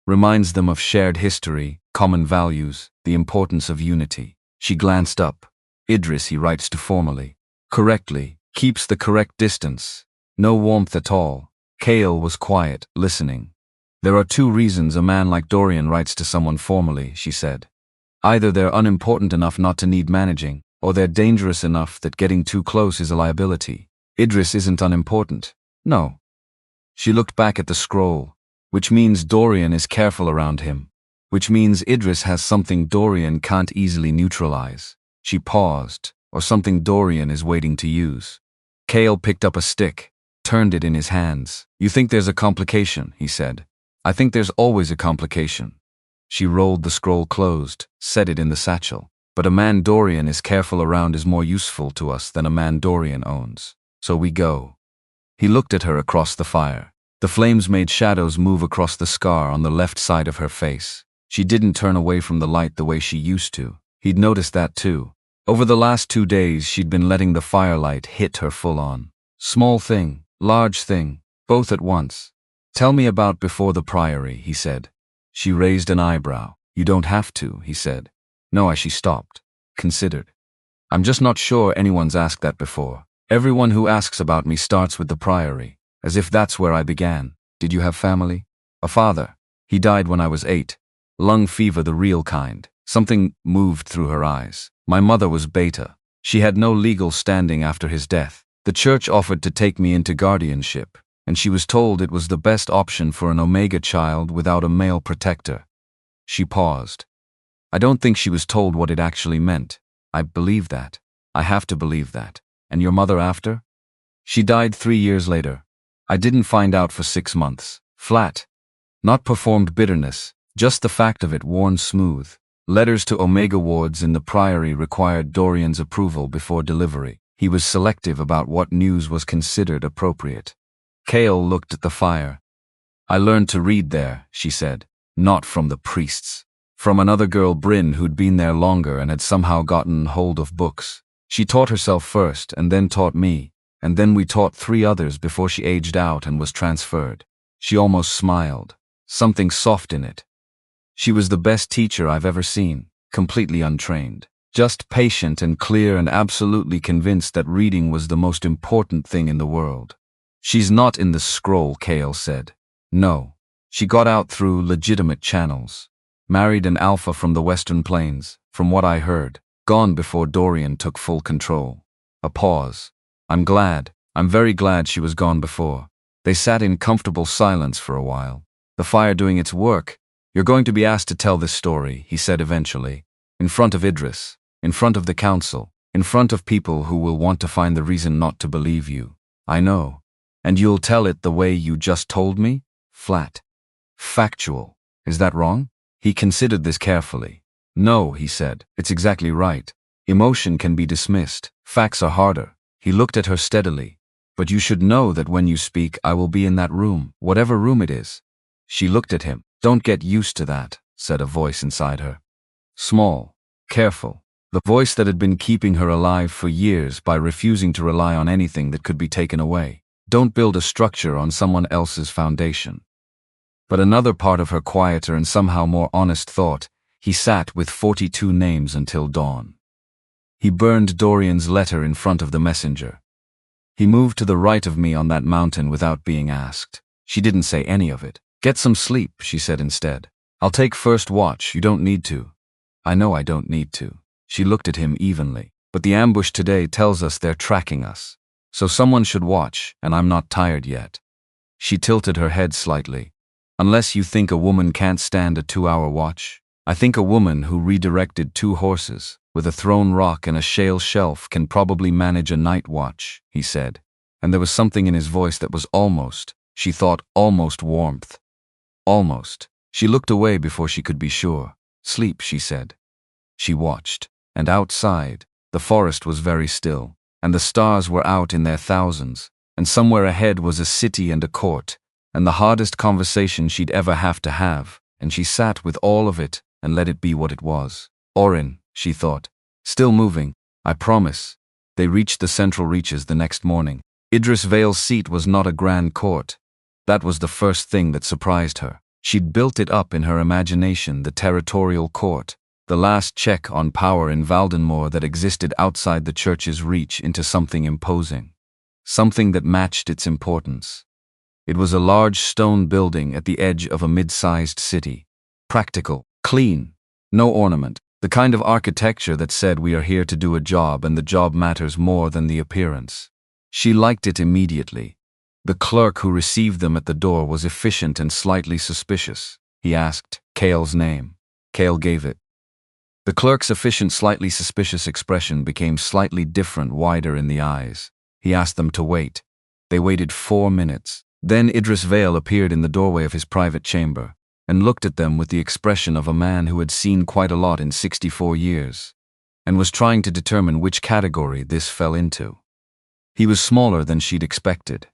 [SPEAKER 2] Reminds them of shared history, common values, the importance of unity." She glanced up. "Idris he writes to formally. Correctly, keeps the correct distance. No warmth at all." Kale was quiet, listening. "There are 2 reasons a man like Dorian writes to someone formally," she said. "Either they're unimportant enough not to need managing, or they're dangerous enough that getting too close is a liability. Idris isn't unimportant. No." She looked back at the scroll. "Which means Dorian is careful around him. Which means Idris has something Dorian can't easily neutralize." She paused. "Or something Dorian is waiting to use." Kale picked up a stick, turned it in his hands. "You think there's a complication," he said. "I think there's always a complication." She rolled the scroll closed, set it in the satchel. "But a man Dorian is careful around is more useful to us than a man Dorian owns. So we go." He looked at her across the fire. The flames made shadows move across the scar on the left side of her face. She didn't turn away from the light the way she used to. He'd noticed that too. Over the last 2 days she'd been letting the firelight hit her full on. Small thing, large thing, both at once. "Tell me about before the priory," he said. She raised an eyebrow. "You don't have to," he said. "No," she stopped. Considered. "I'm just not sure anyone's asked that before. Everyone who asks about me starts with the priory, as if that's where I began. Did you have family?" "A father. He died when I was 8. Lung fever, the real kind." Something moved through her eyes. "My mother was beta. She had no legal standing after his death. The church offered to take me into guardianship, and she was told it was the best option for an Omega child without a male protector." She paused. "I don't think she was told what it actually meant. I believe that. I have to believe that. And your mother after?" "She died 3 years later. I didn't find out for 6 months. Flat. Not performed bitterness, just the fact of it worn smooth. Letters to Omega wards in the Priory required Dorian's approval before delivery. He was selective about what news was considered appropriate. Kale looked at the fire. I learned to read there, she said. Not from the priests. From another girl, Bryn, who'd been there longer and had somehow gotten hold of books. She taught herself first, and then taught me, and then we taught 3 others before she aged out and was transferred. She almost smiled. Something soft in it. She was the best teacher I've ever seen, completely untrained. Just patient and clear and absolutely convinced that reading was the most important thing in the world. She's not in the scroll, Kale said. No. She got out through legitimate channels. Married an alpha from the Western Plains, from what I heard. Gone before Dorian took full control. A pause. I'm very glad she was gone before. They sat in comfortable silence for a while. The fire doing its work. You're going to be asked to tell this story, he said eventually. In front of Idris. In front of the council. In front of people who will want to find the reason not to believe you. I know. And you'll tell it the way you just told me? Flat. Factual. Is that wrong? He considered this carefully. No, he said. It's exactly right. Emotion can be dismissed. Facts are harder. He looked at her steadily. But you should know that when you speak, I will be in that room, whatever room it is. She looked at him. Don't get used to that, said a voice inside her. Small. Careful. The voice that had been keeping her alive for years by refusing to rely on anything that could be taken away. Don't build a structure on someone else's foundation. But another part of her quieter and somehow more honest thought, he sat with 42 names until dawn. He burned Dorian's letter in front of the messenger. He moved to the right of me on that mountain without being asked. She didn't say any of it. Get some sleep, she said instead. I'll take first watch, you don't need to. I know I don't need to. She looked at him evenly. But the ambush today tells us they're tracking us. So someone should watch, and I'm not tired yet. She tilted her head slightly. Unless you think a woman can't stand a 2-hour watch. I think a woman who redirected 2 horses, with a thrown rock and a shale shelf can probably manage a night watch, he said. And there was something in his voice that was almost, she thought, almost warmth. Almost. She looked away before she could be sure. Sleep, she said. She watched. And outside, the forest was very still, and the stars were out in their thousands, and somewhere ahead was a city and a court, and the hardest conversation she'd ever have to have, and she sat with all of it and let it be what it was. Orin, she thought. Still moving, I promise. They reached the central reaches the next morning. Idris Vale's seat was not a grand court. That was the first thing that surprised her. She'd built it up in her imagination, the territorial court, the last check on power in Valdenmoor that existed outside the church's reach, into something imposing. Something that matched its importance. It was a large stone building at the edge of a mid-sized city. Practical, clean, no ornament. The kind of architecture that said we are here to do a job and the job matters more than the appearance. She liked it immediately. The clerk who received them at the door was efficient and slightly suspicious. He asked Kale's name. Kale gave it. The clerk's efficient, slightly suspicious expression became slightly different, wider in the eyes. He asked them to wait. They waited 4 minutes. Then Idris Vale appeared in the doorway of his private chamber and looked at them with the expression of a man who had seen quite a lot in 64 years and was trying to determine which category this fell into. He was smaller than she'd expected.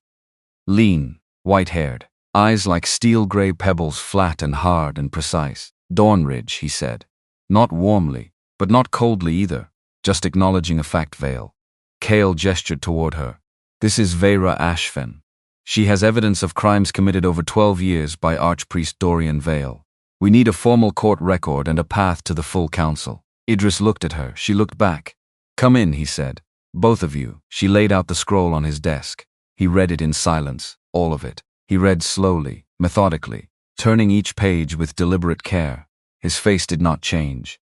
[SPEAKER 2] Lean, white-haired, eyes like steel-gray pebbles, flat and hard and precise. Dornridge, he said. Not warmly, but not coldly either, just acknowledging a fact. Vale. Kale gestured toward her. This is Vera Ashveil. She has evidence of crimes committed over 12 years by Archpriest Dorian Vale. We need a formal court record and a path to the full council. Idris looked at her. She looked back. Come in, he said. Both of you. She laid out the scroll on his desk. He read it in silence, all of it. He read slowly, methodically, turning each page with deliberate care. His face did not change.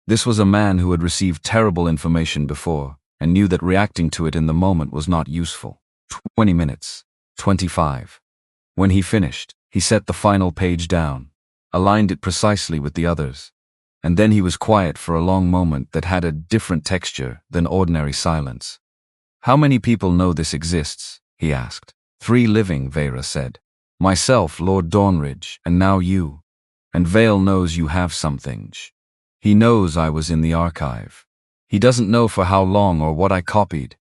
[SPEAKER 2] This was a man who had received terrible information before and knew that reacting to it in the moment was not useful. 20 minutes. 25. When he finished, he set the final page down, aligned it precisely with the others, and then he was quiet for a long moment that had a different texture than ordinary silence. How many people know this exists? He asked. 3 living, Vera said. Myself, Lord Dornridge, and now you. And Vale knows you have something. He knows I was in the archive. He doesn't know for how long or what I copied.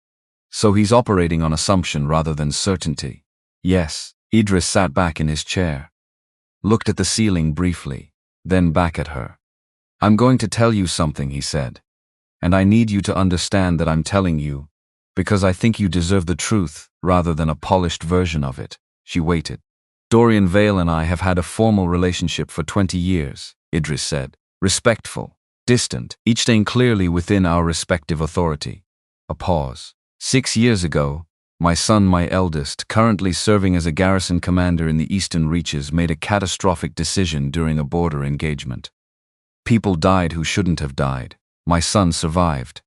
[SPEAKER 2] So he's operating on assumption rather than certainty. Yes. Idris sat back in his chair, looked at the ceiling briefly, then back at her. I'm going to tell you something, he said. And I need you to understand that I'm telling you, because I think you deserve the truth rather than a polished version of it. She waited. Dorian Vale and I have had a formal relationship for 20 years, Idris said. Respectful, distant, each staying clearly within our respective authority. A pause. 6 years ago, my son, my eldest, currently serving as a garrison commander in the Eastern Reaches, made a catastrophic decision during a border engagement. People died who shouldn't have died. My son survived.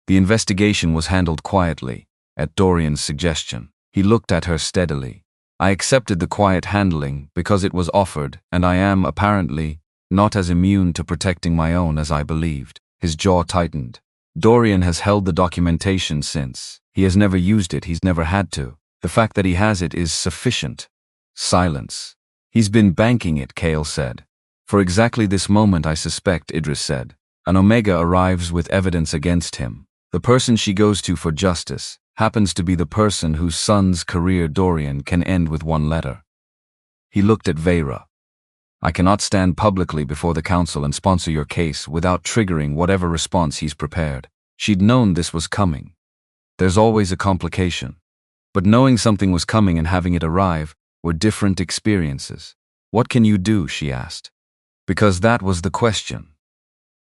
[SPEAKER 2] The investigation was handled quietly, at Dorian's suggestion. He looked at her steadily. I accepted the quiet handling because it was offered, and I am, apparently, not as immune to protecting my own as I believed. His jaw tightened. Dorian has held the documentation since. He has never used it, he's never had to. The fact that he has it is sufficient. Silence. He's been banking it, Kale said. For exactly this moment, I suspect, Idris said. An Omega arrives with evidence against him. The person she goes to for justice happens to be the person whose son's career, Dorian, can end with one letter. He looked at Vera. I cannot stand publicly before the council and sponsor your case without triggering whatever response he's prepared. She'd known this was coming. There's always a complication. But knowing something was coming and having it arrive were different experiences. What can you do, she asked. Because that was the question.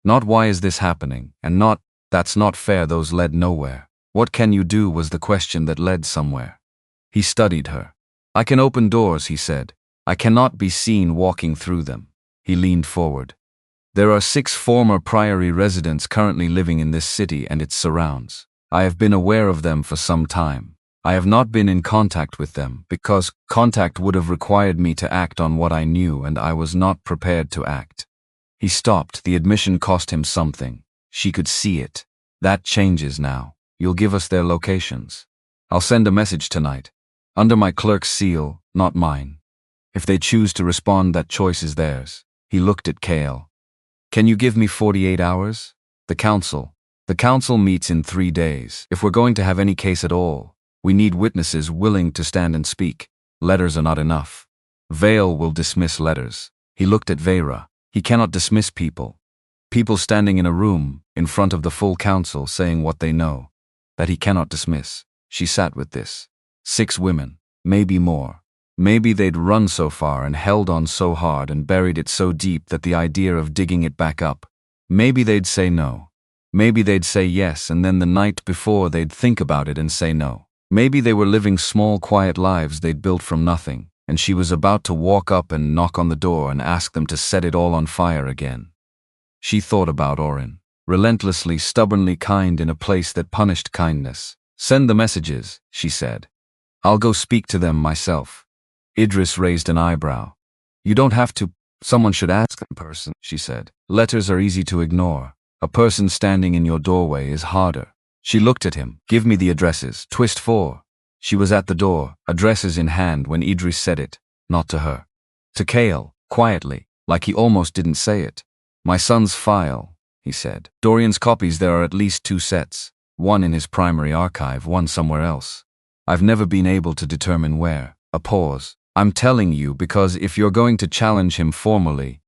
[SPEAKER 2] Not why is this happening, and not, that's not fair, those led nowhere. What can you do was the question that led somewhere. He studied her. I can open doors, he said. I cannot be seen walking through them. He leaned forward. There are 6 former Priory residents currently living in this city and its surrounds. I have been aware of them for some time. I have not been in contact with them because contact would have required me to act on what I knew, and I was not prepared to act. He stopped. The admission cost him something. She could see it. That changes now. You'll give us their locations. I'll send a message tonight. Under my clerk's seal, not mine. If they choose to respond, that choice is theirs. He looked at Kale. Can you give me 48 hours? The council meets in 3 days. If we're going to have any case at all, we need witnesses willing to stand and speak. Letters are not enough. Vale will dismiss letters. He looked at Vera. He cannot dismiss people. People standing in a room, in front of the full council, saying what they know. That he cannot dismiss. She sat with this. 6 women, maybe more. Maybe they'd run so far and held on so hard and buried it so deep that the idea of digging it back up. Maybe they'd say no. Maybe they'd say yes, and then the night before they'd think about it and say no. Maybe they were living small, quiet lives they'd built from nothing, and she was about to walk up and knock on the door and ask them to set it all on fire again. She thought about Orin, relentlessly, stubbornly kind in a place that punished kindness. Send the messages, she said. I'll go speak to them myself. Idris raised an eyebrow. You don't have to. Someone should ask in person, she said. Letters are easy to ignore. A person standing in your doorway is harder. She looked at him. Give me the addresses. Twist 4. She was at the door, addresses in hand, when Idris said it. Not to her. To Kale, quietly, like he almost didn't say it. My son's file, he said. Dorian's copies, there are at least 2 sets. One in his primary archive, one somewhere else. I've never been able to determine where. A pause. I'm telling you because if you're going to challenge him formally,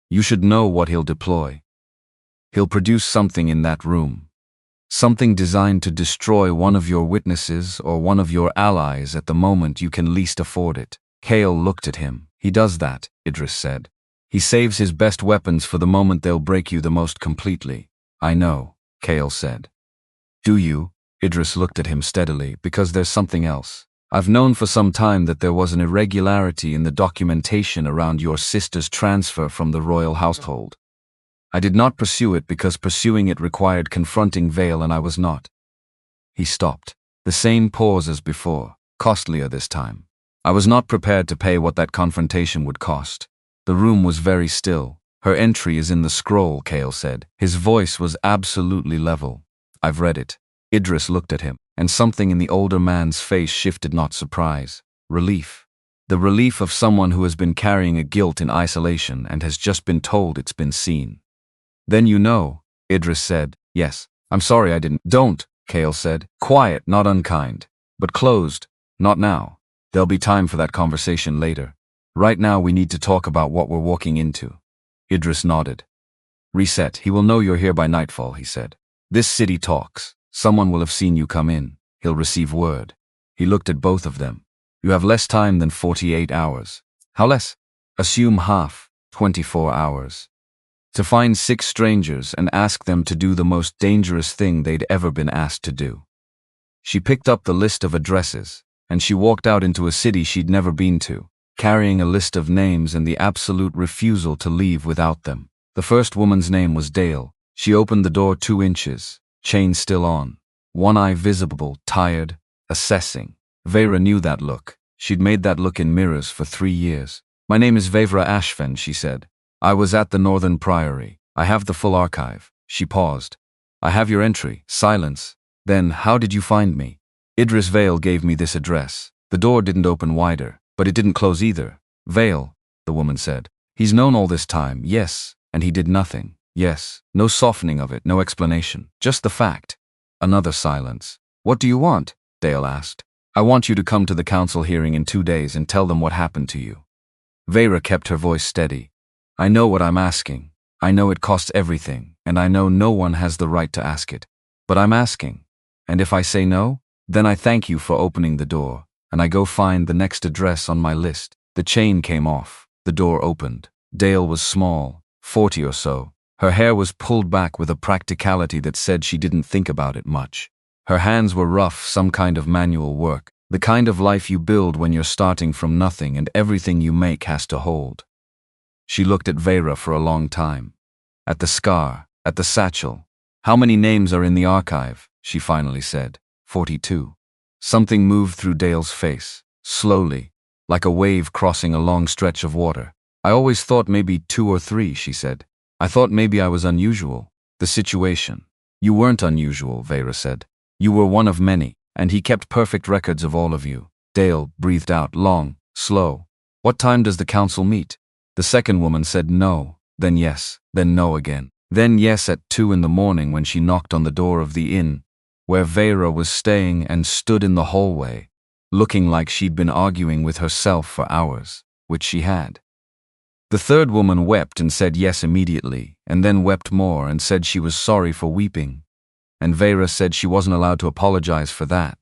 [SPEAKER 2] you should know what he'll deploy. He'll produce something in that room. Something designed to destroy one of your witnesses or one of your allies at the moment you can least afford it. Kale looked at him. He does that, Idris said. He saves his best weapons for the moment they'll break you the most completely. I know, Kale said. Do you? Idris looked at him steadily. Because there's something else. I've known for some time that there was an irregularity in the documentation around your sister's transfer from the royal household. I did not pursue it because pursuing it required confronting Vale, and I was not. He stopped. The same pause as before, costlier this time. I was not prepared to pay what that confrontation would cost. The room was very still. Her entry is in the scroll, Kale said. His voice was absolutely level. I've read it. Idris looked at him, and something in the older man's face shifted, not surprise. relief. The relief of someone who has been carrying a guilt in isolation and has just been told it's been seen. Then you know, Idris said. Yes. I'm sorry I didn't. Don't, Kale said. Quiet, not unkind. But closed. Not now. There'll be time for that conversation later. Right now we need to talk about what we're walking into. Idris nodded. Reset. He will know you're here by nightfall, he said. This city talks. Someone will have seen you come in. He'll receive word. He looked at both of them. You have less time than 48 hours. How less? Assume half, 24 hours. To find 6 strangers and ask them to do the most dangerous thing they'd ever been asked to do. She picked up the list of addresses, and she walked out into a city she'd never been to, carrying a list of names and the absolute refusal to leave without them. The first woman's name was Dale. She opened the door 2 inches, chain still on, one eye visible, tired, assessing. Vera knew that look. She'd made that look in mirrors for 3 years. My name is Vevra Ashveil, she said. I was at the Northern Priory. I have the full archive. She paused. I have your entry. Silence. Then, how did you find me? Idris Vale gave me this address. The door didn't open wider, but it didn't close either. Vale, the woman said. He's known all this time, yes, and he did nothing. Yes, no softening of it, no explanation. Just the fact. Another silence. What do you want? Dale asked. I want you to come to the council hearing in 2 days and tell them what happened to you. Vera kept her voice steady. I know what I'm asking. I know it costs everything, and I know no one has the right to ask it. But I'm asking. And if I say no, then I thank you for opening the door, and I go find the next address on my list. The chain came off. The door opened. Dale was small, 40 or so. Her hair was pulled back with a practicality that said she didn't think about it much. Her hands were rough, some kind of manual work, the kind of life you build when you're starting from nothing and everything you make has to hold. She looked at Vera for a long time. At the scar, at the satchel. How many names are in the archive? She finally said. 42. Something moved through Dale's face, slowly, like a wave crossing a long stretch of water. I always thought maybe 2 or 3, she said. I thought maybe I was unusual. The situation. You weren't unusual, Vera said. You were one of many, and he kept perfect records of all of you. Dale breathed out, long, slow. What time does the council meet? The second woman said no, then yes, then no again. Then yes at 2 in the morning when she knocked on the door of the inn, where Vera was staying, and stood in the hallway, looking like she'd been arguing with herself for hours, which she had. The third woman wept and said yes immediately, and then wept more and said she was sorry for weeping. And Vera said she wasn't allowed to apologize for that.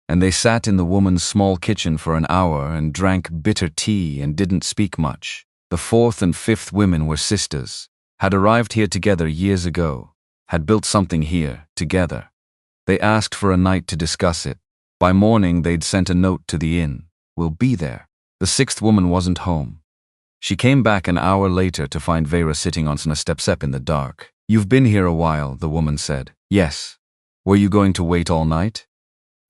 [SPEAKER 2] And they sat in the woman's small kitchen for an hour and drank bitter tea and didn't speak much. The fourth and fifth women were sisters, had arrived here together years ago, had built something here, together. They asked for a night to discuss it. By morning they'd sent a note to the inn. We'll be there. The sixth woman wasn't home. She came back an hour later to find Vera sitting on a step in the dark. You've been here a while, the woman said. Yes. Were you going to wait all night?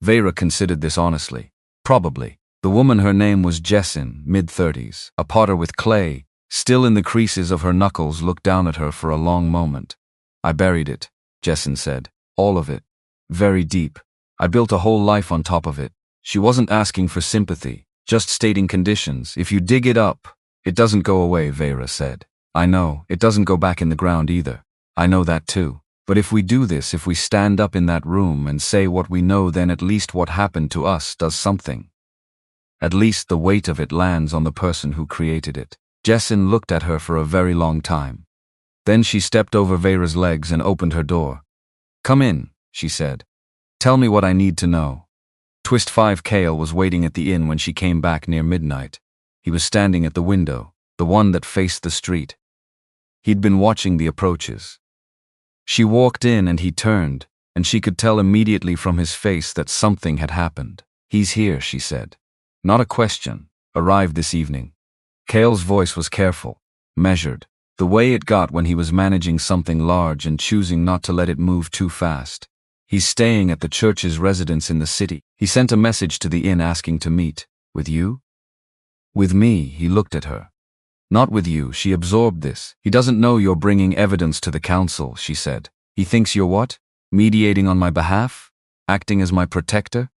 [SPEAKER 2] Vera considered this honestly. Probably. The woman, her name was Jessin, mid-30s, a potter with clay, still in the creases of her knuckles, looked down at her for a long moment. I buried it, Jessin said. All of it. Very deep. I built a whole life on top of it. She wasn't asking for sympathy, just stating conditions. If you dig it up, it doesn't go away, Vera said. I know, it doesn't go back in the ground either. I know that too. But if we do this, if we stand up in that room and say what we know, then at least what happened to us does something. At least the weight of it lands on the person who created it. Jessin looked at her for a very long time. Then she stepped over Vera's legs and opened her door. Come in, she said. Tell me what I need to know. Twist 5 Kale was waiting at the inn when she came back near midnight. He was standing at the window, the one that faced the street. He'd been watching the approaches. She walked in and he turned, and she could tell immediately from his face that something had happened. He's here, she said. Not a question. Arrived this evening. Kale's voice was careful, measured, the way it got when he was managing something large and choosing not to let it move too fast. He's staying at the church's residence in the city. He sent a message to the inn asking to meet. With you? With me, he looked at her. Not with you, she absorbed this. He doesn't know you're bringing evidence to the council, she said. He thinks you're what? Mediating on my behalf? Acting as my protector?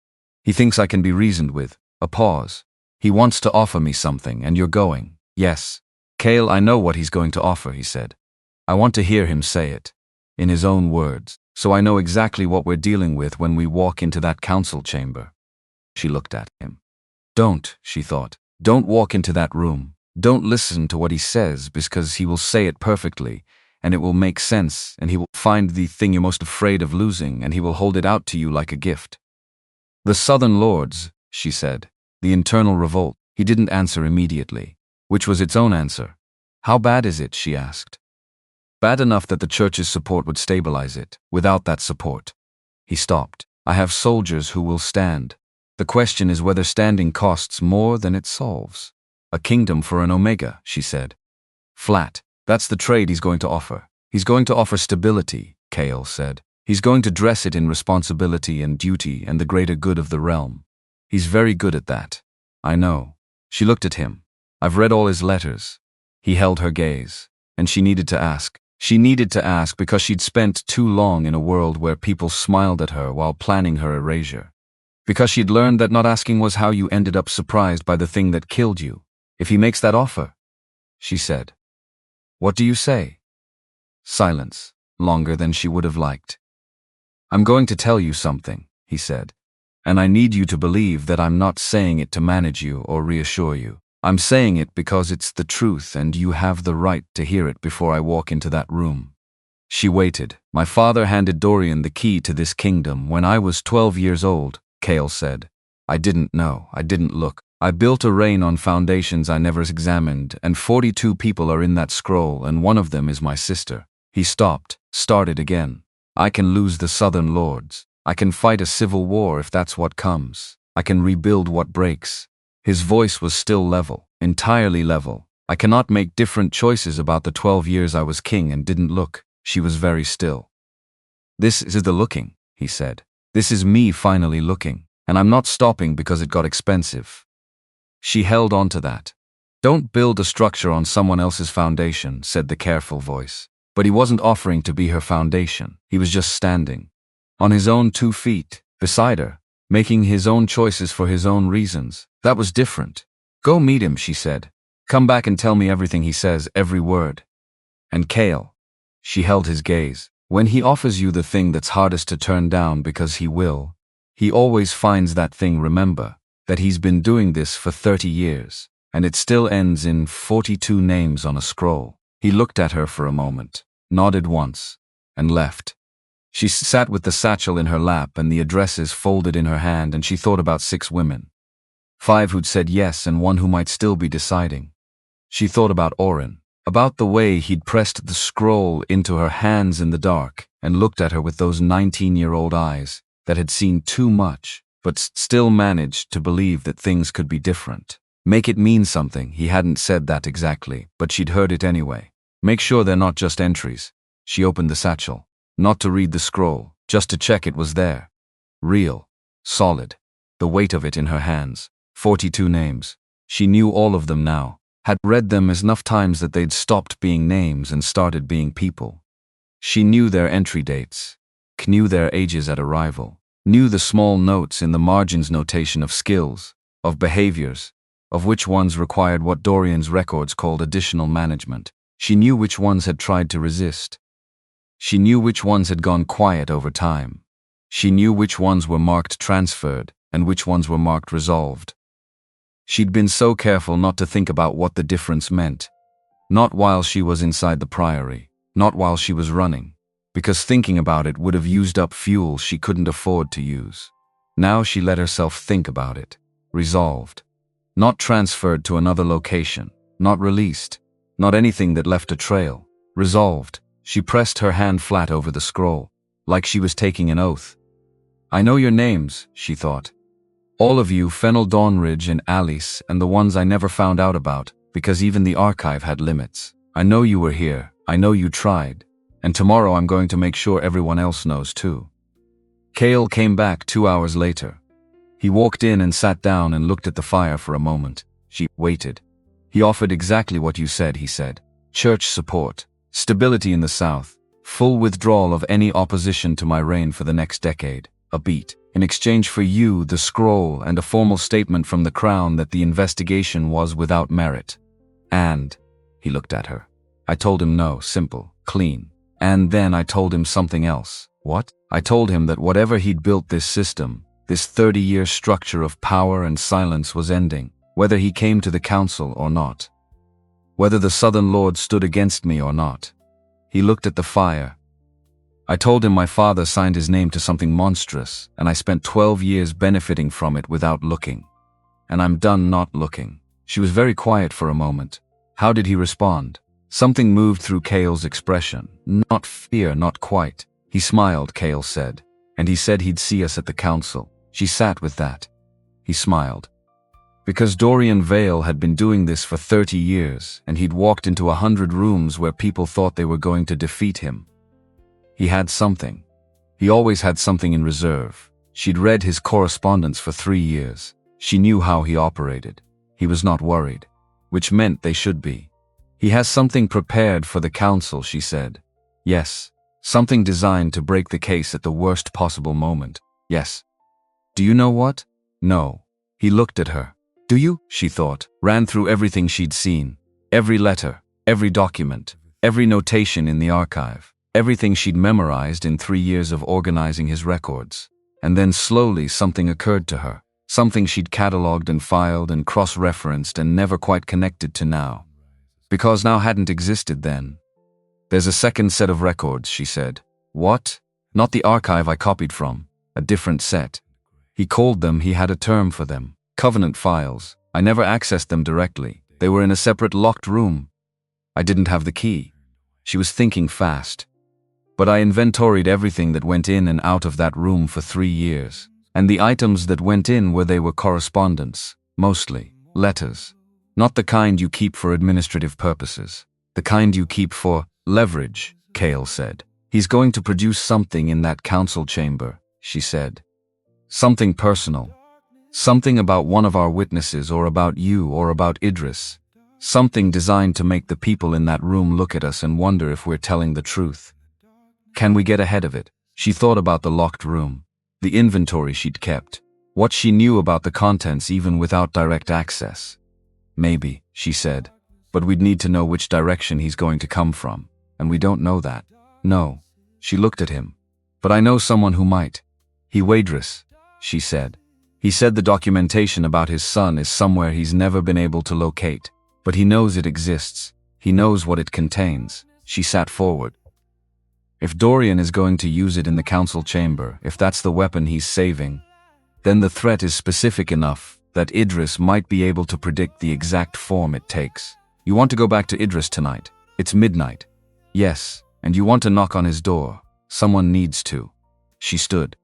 [SPEAKER 2] He thinks I can be reasoned with. A pause. He wants to offer me something, and you're going. Yes. Kale, I know what he's going to offer, he said. I want to hear him say it, in his own words, so I know exactly what we're dealing with when we walk into that council chamber. She looked at him. Don't, she thought. Don't walk into that room. Don't listen to what he says, because he will say it perfectly, and it will make sense, and he will find the thing you're most afraid of losing, and he will hold it out to you like a gift. The Southern Lords, she said. The internal revolt. He didn't answer immediately, which was its own answer. How bad is it, she asked. Bad enough that the church's support would stabilize it. Without that support. He stopped. I have soldiers who will stand. The question is whether standing costs more than it solves. A kingdom for an Omega, she said. Flat. That's the trade he's going to offer. He's going to offer stability, Kale said. He's going to dress it in responsibility and duty and the greater good of the realm. He's very good at that. I know. She looked at him. I've read all his letters. He held her gaze. And she needed to ask. She needed to ask because she'd spent too long in a world where people smiled at her while planning her erasure. Because she'd learned that not asking was how you ended up surprised by the thing that killed you. If he makes that offer, she said. What do you say? Silence, longer than she would have liked. I'm going to tell you something, he said. And I need you to believe that I'm not saying it to manage you or reassure you. I'm saying it because it's the truth and you have the right to hear it before I walk into that room. She waited. My father handed Dorian the key to this kingdom when I was 12 years old, Kale said. I didn't know. I didn't look. I built a reign on foundations I never examined, and 42 people are in that scroll, and one of them is my sister. He stopped, started again. I can lose the Southern Lords. I can fight a civil war if that's what comes. I can rebuild what breaks. His voice was still level, entirely level. I cannot make different choices about the 12 years I was king and didn't look. She was very still. This is the looking, he said. This is me finally looking, and I'm not stopping because it got expensive. She held on to that. Don't build a structure on someone else's foundation, said the careful voice. But he wasn't offering to be her foundation. He was just standing. On his own 2 feet, beside her, making his own choices for his own reasons. That was different. Go meet him, she said. Come back and tell me everything he says, every word. And Kale. She held his gaze. When he offers you the thing that's hardest to turn down because he will, he always finds that thing, remember, that he's been doing this for 30 years, and it still ends in 42 names on a scroll. He looked at her for a moment, nodded once, and left. She sat with the satchel in her lap and the addresses folded in her hand, and she thought about 6 women. 5 who'd said yes and 1 who might still be deciding. She thought about Oren, about the way he'd pressed the scroll into her hands in the dark and looked at her with those 19-year-old eyes that had seen too much, but still managed to believe that things could be different. Make it mean something. He hadn't said that exactly, but she'd heard it anyway. Make sure they're not just entries. She opened the satchel. Not to read the scroll, just to check it was there. Real. Solid. The weight of it in her hands. 42 names. She knew all of them now. Had read them enough times that they'd stopped being names and started being people. She knew their entry dates. Knew their ages at arrival. Knew the small notes in the margins notation of skills, of behaviors, of which ones required what Dorian's records called additional management. She knew which ones had tried to resist. She knew which ones had gone quiet over time. She knew which ones were marked transferred and which ones were marked resolved. She'd been so careful not to think about what the difference meant. Not while she was inside the priory, not while she was running, because thinking about it would have used up fuel she couldn't afford to use. Now she let herself think about it. Resolved. Not transferred to another location, not released, not anything that left a trail. Resolved. She pressed her hand flat over the scroll, like she was taking an oath. I know your names, she thought. All of you, Fennel Dawnridge and Alice, and the ones I never found out about, because even the archive had limits. I know you were here, I know you tried, and tomorrow I'm going to make sure everyone else knows too. Kale came back 2 hours later. He walked in and sat down and looked at the fire for a moment. She waited. He offered exactly what you said, he said. Church support. Stability in the South, full withdrawal of any opposition to my reign for the next decade, a beat. In exchange for you, the scroll, and a formal statement from the Crown that the investigation was without merit. And, he looked at her. I told him no, simple, clean. And then I told him something else. What? I told him that whatever he'd built this system, this 30-year structure of power and silence was ending, whether he came to the council or not. Whether the Southern Lord stood against me or not. He looked at the fire. I told him my father signed his name to something monstrous, and I spent 12 years benefiting from it without looking. And I'm done not looking. She was very quiet for a moment. How did he respond? Something moved through Cale's expression. Not fear, not quite. He smiled, Cale said. And he said he'd see us at the council. She sat with that. He smiled. Because Dorian Vale had been doing this for 30 years, and he'd walked into 100 rooms where people thought they were going to defeat him. He had something. He always had something in reserve. She'd read his correspondence for 3 years. She knew how he operated. He was not worried. Which meant they should be. He has something prepared for the council, she said. Yes. Something designed to break the case at the worst possible moment. Yes. Do you know what? No. He looked at her. Do you? She thought. Ran through everything she'd seen. Every letter, every document, every notation in the archive. Everything she'd memorized in 3 years of organizing his records. And then slowly something occurred to her. Something she'd catalogued and filed and cross-referenced and never quite connected to now. Because now hadn't existed then. There's a second set of records, she said. What? Not the archive I copied from. A different set. He called them, he had a term for them. Covenant files. I never accessed them directly. They were in a separate locked room. I didn't have the key. She was thinking fast. But I inventoried everything that went in and out of that room for 3 years. And the items that went in they were correspondence, mostly, letters. Not the kind you keep for administrative purposes. The kind you keep for leverage, Cale said. He's going to produce something in that council chamber, she said. Something personal. Something about one of our witnesses or about you or about Idris. Something designed to make the people in that room look at us and wonder if we're telling the truth. Can we get ahead of it? She thought about the locked room, the inventory she'd kept, what she knew about the contents even without direct access. Maybe, she said, but we'd need to know which direction he's going to come from, and we don't know that. No. She looked at him. But I know someone who might. He Idris, she said. He said the documentation about his son is somewhere he's never been able to locate, but he knows it exists. He knows what it contains. She sat forward. If Dorian is going to use it in the council chamber, if that's the weapon he's saving, then the threat is specific enough that Idris might be able to predict the exact form it takes. You want to go back to Idris tonight? It's midnight. Yes, and you want to knock on his door. Someone needs to. She stood.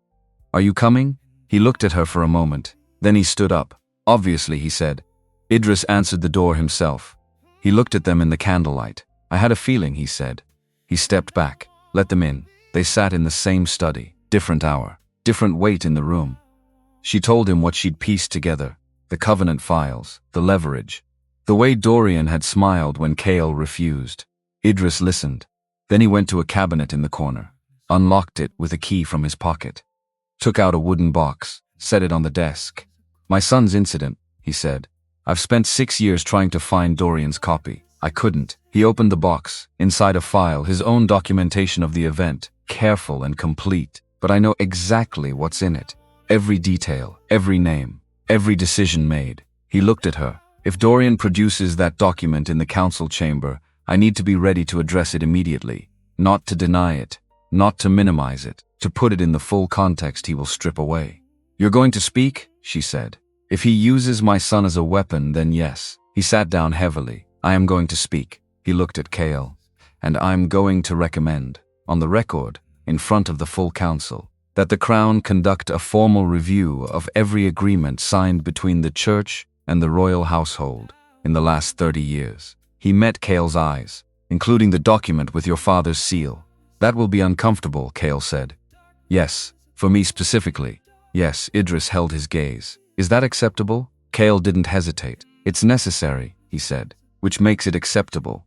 [SPEAKER 2] Are you coming? He looked at her for a moment. Then he stood up. Obviously, he said. Idris answered the door himself. He looked at them in the candlelight. I had a feeling, he said. He stepped back. Let them in. They sat in the same study. Different hour. Different weight in the room. She told him what she'd pieced together. The covenant files. The leverage. The way Dorian had smiled when Cale refused. Idris listened. Then he went to a cabinet in the corner. Unlocked it with a key from his pocket. Took out a wooden box. Set it on the desk. My son's incident, he said. I've spent 6 years trying to find Dorian's copy. I couldn't. He opened the box. Inside a file, his own documentation of the event. Careful and complete. But I know exactly what's in it. Every detail, every name, every decision made. He looked at her. If Dorian produces that document in the council chamber, I need to be ready to address it immediately. Not to deny it. Not to minimize it. To put it in the full context he will strip away. You're going to speak? She said. If he uses my son as a weapon, then yes. He sat down heavily. I am going to speak. He looked at Cale. And I'm going to recommend, on the record, in front of the full council, that the Crown conduct a formal review of every agreement signed between the church and the royal household in the last 30 years. He met Cale's eyes, including the document with your father's seal. That will be uncomfortable, Cale said. Yes, for me specifically. Yes, Idris held his gaze. Is that acceptable? Cale didn't hesitate. It's necessary, he said, which makes it acceptable.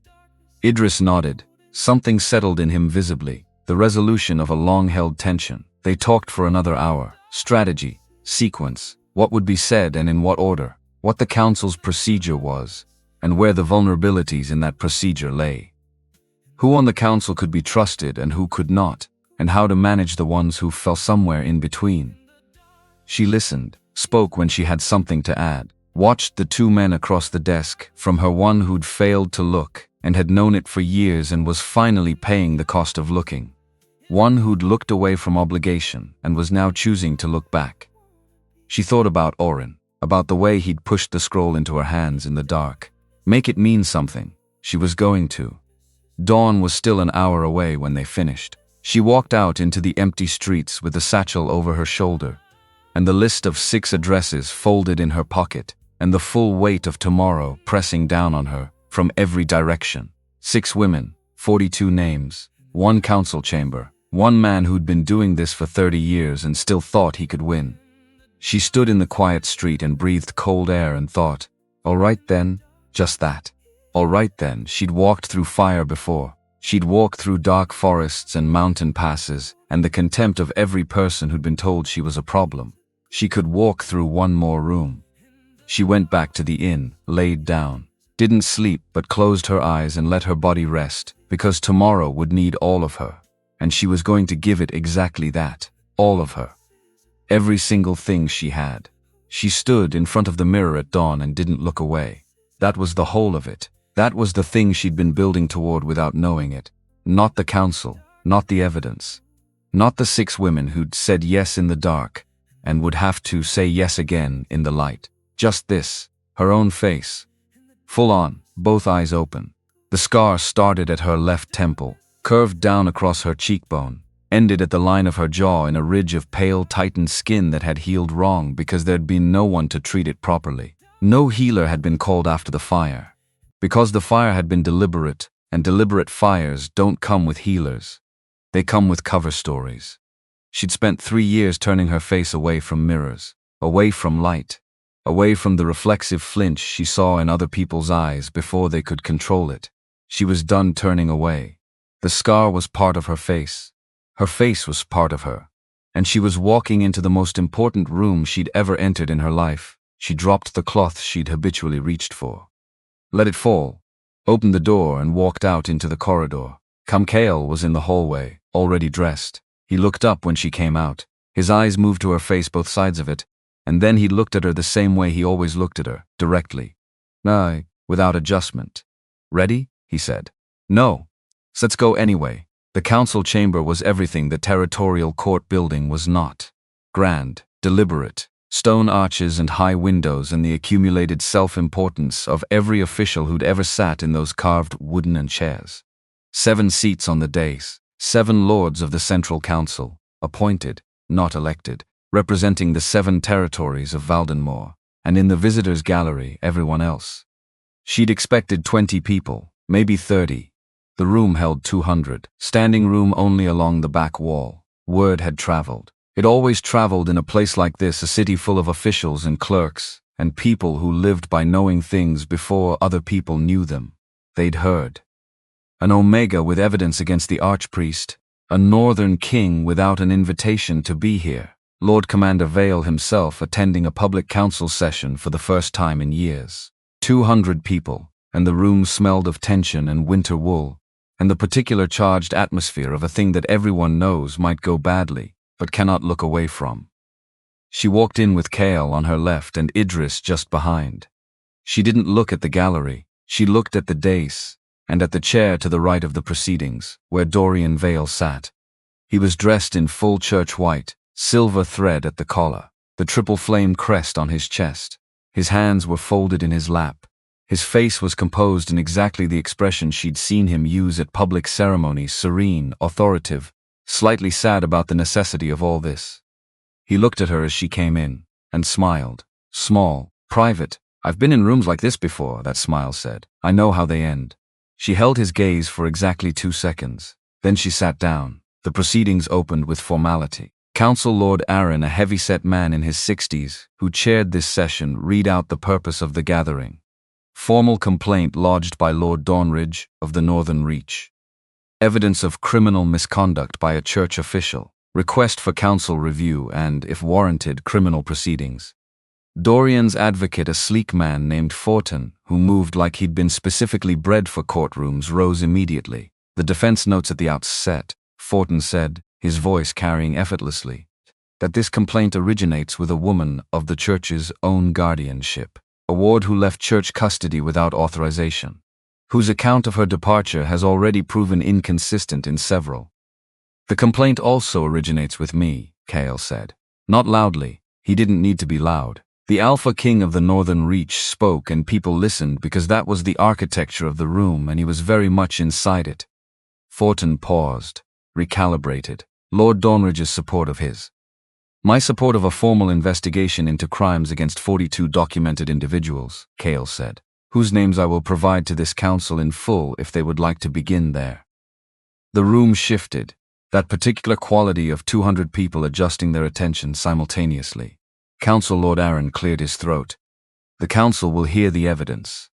[SPEAKER 2] Idris nodded. Something settled in him visibly, the resolution of a long-held tension. They talked for another hour, strategy, sequence, what would be said and in what order, what the council's procedure was, and where the vulnerabilities in that procedure lay. Who on the council could be trusted and who could not, and how to manage the ones who fell somewhere in between. She listened, spoke when she had something to add, watched the two men across the desk, from her one who'd failed to look and had known it for years and was finally paying the cost of looking. One who'd looked away from obligation and was now choosing to look back. She thought about Oren, about the way he'd pushed the scroll into her hands in the dark. Make it mean something. She was going to. Dawn was still an hour away when they finished. She walked out into the empty streets with the satchel over her shoulder, and the list of 6 addresses folded in her pocket, and the full weight of tomorrow pressing down on her from every direction. 6 women, 42 names, 1 council chamber, 1 man who'd been doing this for 30 years and still thought he could win. She stood in the quiet street and breathed cold air and thought, all right then, just that. All right then, she'd walked through fire before. She'd walked through dark forests and mountain passes, and the contempt of every person who'd been told she was a problem. She could walk through one more room. She went back to the inn, laid down, didn't sleep but closed her eyes and let her body rest, because tomorrow would need all of her, and she was going to give it exactly that, all of her. Every single thing she had. She stood in front of the mirror at dawn and didn't look away. That was the whole of it. That was the thing she'd been building toward without knowing it. Not the council, not the evidence. Not the 6 women who'd said yes in the dark and would have to say yes again in the light. Just this, her own face. Full on, both eyes open. The scar started at her left temple, curved down across her cheekbone, ended at the line of her jaw in a ridge of pale, tightened skin that had healed wrong because there'd been no one to treat it properly. No healer had been called after the fire. Because the fire had been deliberate, and deliberate fires don't come with healers. They come with cover stories. She'd spent 3 years turning her face away from mirrors, away from light, away from the reflexive flinch she saw in other people's eyes before they could control it. She was done turning away. The scar was part of her face. Her face was part of her. And she was walking into the most important room she'd ever entered in her life. She dropped the cloth she'd habitually reached for. Let it fall, opened the door and walked out into the corridor. Kamkael was in the hallway, already dressed. He looked up when she came out. His eyes moved to her face, both sides of it, and then he looked at her the same way he always looked at her, directly. Without adjustment. Ready? He said. No. Let's go anyway. The council chamber was everything the territorial court building was not. Grand, deliberate. Stone arches and high windows and the accumulated self-importance of every official who'd ever sat in those carved wooden chairs. 7 seats on the dais, 7 lords of the Central Council, appointed, not elected, representing the 7 territories of Valdenmoor, and in the visitors' gallery, everyone else. She'd expected 20 people, maybe 30. The room held 200, standing room only along the back wall. Word had traveled. It always traveled in a place like this, a city full of officials and clerks, and people who lived by knowing things before other people knew them. They'd heard. An Omega with evidence against the archpriest, a northern king without an invitation to be here, Lord Commander Vale himself attending a public council session for the first time in years. 200 people, and the room smelled of tension and winter wool, and the particular charged atmosphere of a thing that everyone knows might go badly, but cannot look away from. She walked in with Kael on her left and Idris just behind. She didn't look at the gallery, she looked at the dais, and at the chair to the right of the proceedings, where Dorian Vale sat. He was dressed in full church white, silver thread at the collar, the triple flame crest on his chest. His hands were folded in his lap. His face was composed in exactly the expression she'd seen him use at public ceremonies, serene, authoritative, slightly sad about the necessity of all this. He looked at her as she came in, and smiled. Small, private. I've been in rooms like this before, that smile said. I know how they end. She held his gaze for exactly 2 seconds. Then she sat down. The proceedings opened with formality. Council Lord Aaron, a heavy-set man in his 60s, who chaired this session, read out the purpose of the gathering. Formal complaint lodged by Lord Dawnridge of the Northern Reach. Evidence of criminal misconduct by a church official. request for counsel review, and, if warranted, criminal proceedings. Dorian's advocate, a sleek man named Fortin, who moved like he'd been specifically bred for courtrooms, rose immediately. The defense notes at the outset, Fortin said, his voice carrying effortlessly, that this complaint originates with a woman of the church's own guardianship, a ward who left church custody without authorization, whose account of her departure has already proven inconsistent in several. The complaint also originates with me, Cale said. Not loudly. He didn't need to be loud. The Alpha King of the Northern Reach spoke and people listened because that was the architecture of the room and he was very much inside it. Fortin paused, recalibrated. Lord Dornridge's support of his. My support of a formal investigation into crimes against 42 documented individuals, Cale said, whose names I will provide to this council in full if they would like to begin there. The room shifted, that particular quality of 200 people adjusting their attention simultaneously. Counsel Lord Aaron cleared his throat. The council will hear the evidence.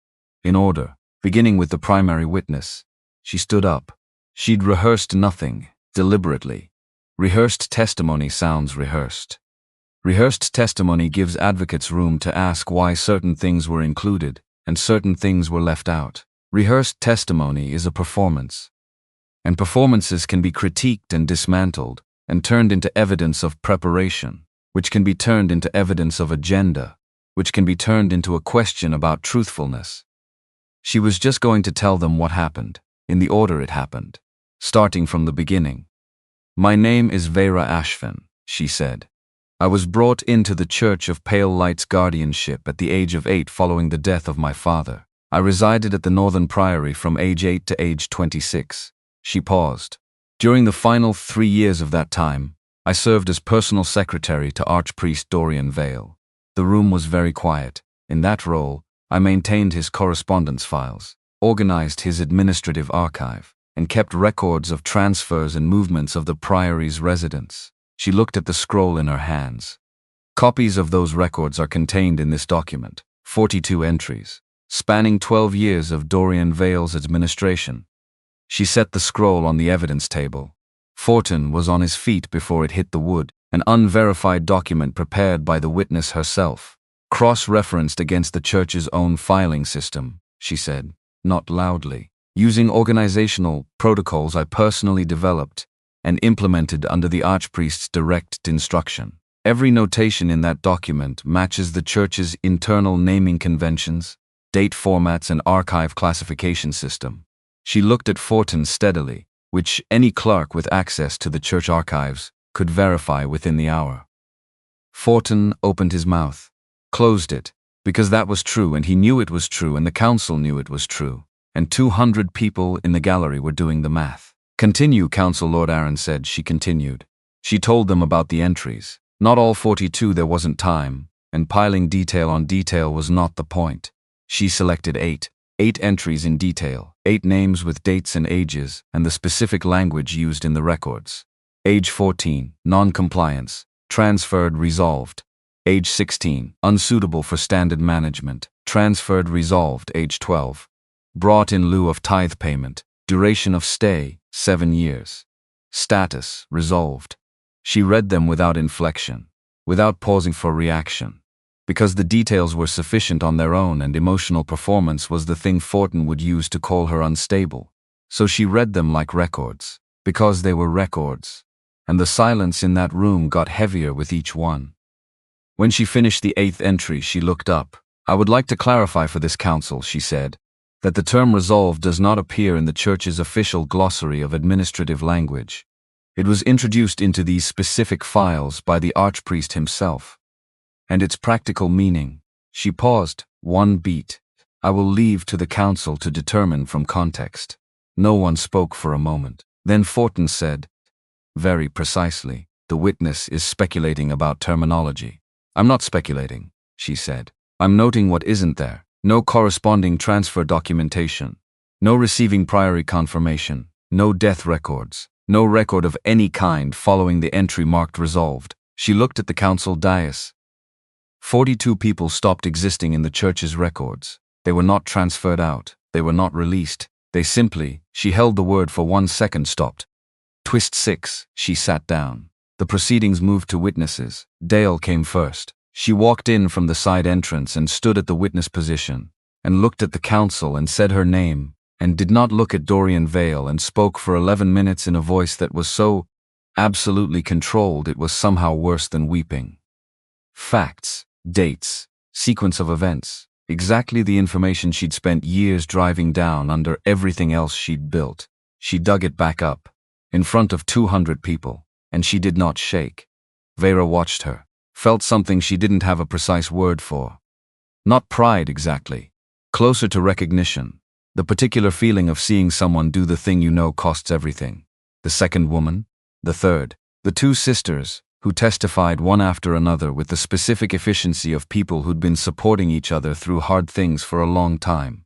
[SPEAKER 2] In order, beginning with the primary witness. She stood up. She'd rehearsed nothing, deliberately. Rehearsed testimony sounds rehearsed. Rehearsed testimony gives advocates room to ask why certain things were included and certain things were left out. Rehearsed testimony is a performance. And performances can be critiqued and dismantled and turned into evidence of preparation, which can be turned into evidence of agenda, which can be turned into a question about truthfulness. She was just going to tell them what happened, in the order it happened, starting from the beginning. My name is Vera Ashveil, she said. I was brought into the Church of Pale Light's guardianship at the age of 8 following the death of my father. I resided at the Northern Priory from age 8 to age 26. She paused. During the final 3 years of that time, I served as personal secretary to Archpriest Dorian Vale. The room was very quiet. In that role, I maintained his correspondence files, organized his administrative archive, and kept records of transfers and movements of the Priory's residents. She looked at the scroll in her hands. Copies of those records are contained in this document, 42 entries, spanning 12 years of Dorian Vale's administration. She set the scroll on the evidence table. Fortin was on his feet before it hit the wood, an unverified document prepared by the witness herself, cross-referenced against the church's own filing system, she said, not loudly, using organizational protocols I personally developed and implemented under the Archpriest's direct instruction. Every notation in that document matches the church's internal naming conventions, date formats, and archive classification system. She looked at Fortin steadily, which any clerk with access to the church archives could verify within the hour. Fortin opened his mouth, closed it, because that was true and he knew it was true and the council knew it was true, and 200 people in the gallery were doing the math. Continue, Counsel Lord Aaron said. She continued. She told them about the entries. Not all 42, there wasn't time, and piling detail on detail was not the point. She selected 8 entries in detail, 8 names with dates and ages, and the specific language used in the records. Age 14, non-compliance, transferred, resolved. Age 16, unsuitable for standard management, transferred, resolved. Age 12, brought in lieu of tithe payment, duration of stay, 7 years. Status, resolved. She read them without inflection, without pausing for reaction, because the details were sufficient on their own and emotional performance was the thing Fortin would use to call her unstable. So she read them like records, because they were records, and the silence in that room got heavier with each one. When she finished the 8th entry, she looked up. I would like to clarify for this council, she said, that the term resolved does not appear in the Church's official glossary of administrative language. It was introduced into these specific files by the Archpriest himself. And its practical meaning. She paused, one beat. I will leave to the council to determine from context. No one spoke for a moment. Then Fortin said, very precisely, the witness is speculating about terminology. I'm not speculating, she said. I'm noting what isn't there. No corresponding transfer documentation. No receiving priory confirmation. No death records. No record of any kind following the entry marked resolved. She looked at the council dais. 42 people stopped existing in the church's records. They were not transferred out. They were not released. They simply, she held the word for 1 second, stopped. Twist 6, she sat down. The proceedings moved to witnesses. Dale came first. She walked in from the side entrance and stood at the witness position, and looked at the counsel and said her name, and did not look at Dorian Vale, and spoke for 11 minutes in a voice that was so absolutely controlled it was somehow worse than weeping. Facts, dates, sequence of events, exactly the information she'd spent years driving down under everything else she'd built. She dug it back up, in front of 200 people, and she did not shake. Vera watched her, felt something she didn't have a precise word for. Not pride exactly, closer to recognition, the particular feeling of seeing someone do the thing you know costs everything. The second woman, the third, the two sisters, who testified one after another with the specific efficiency of people who'd been supporting each other through hard things for a long time.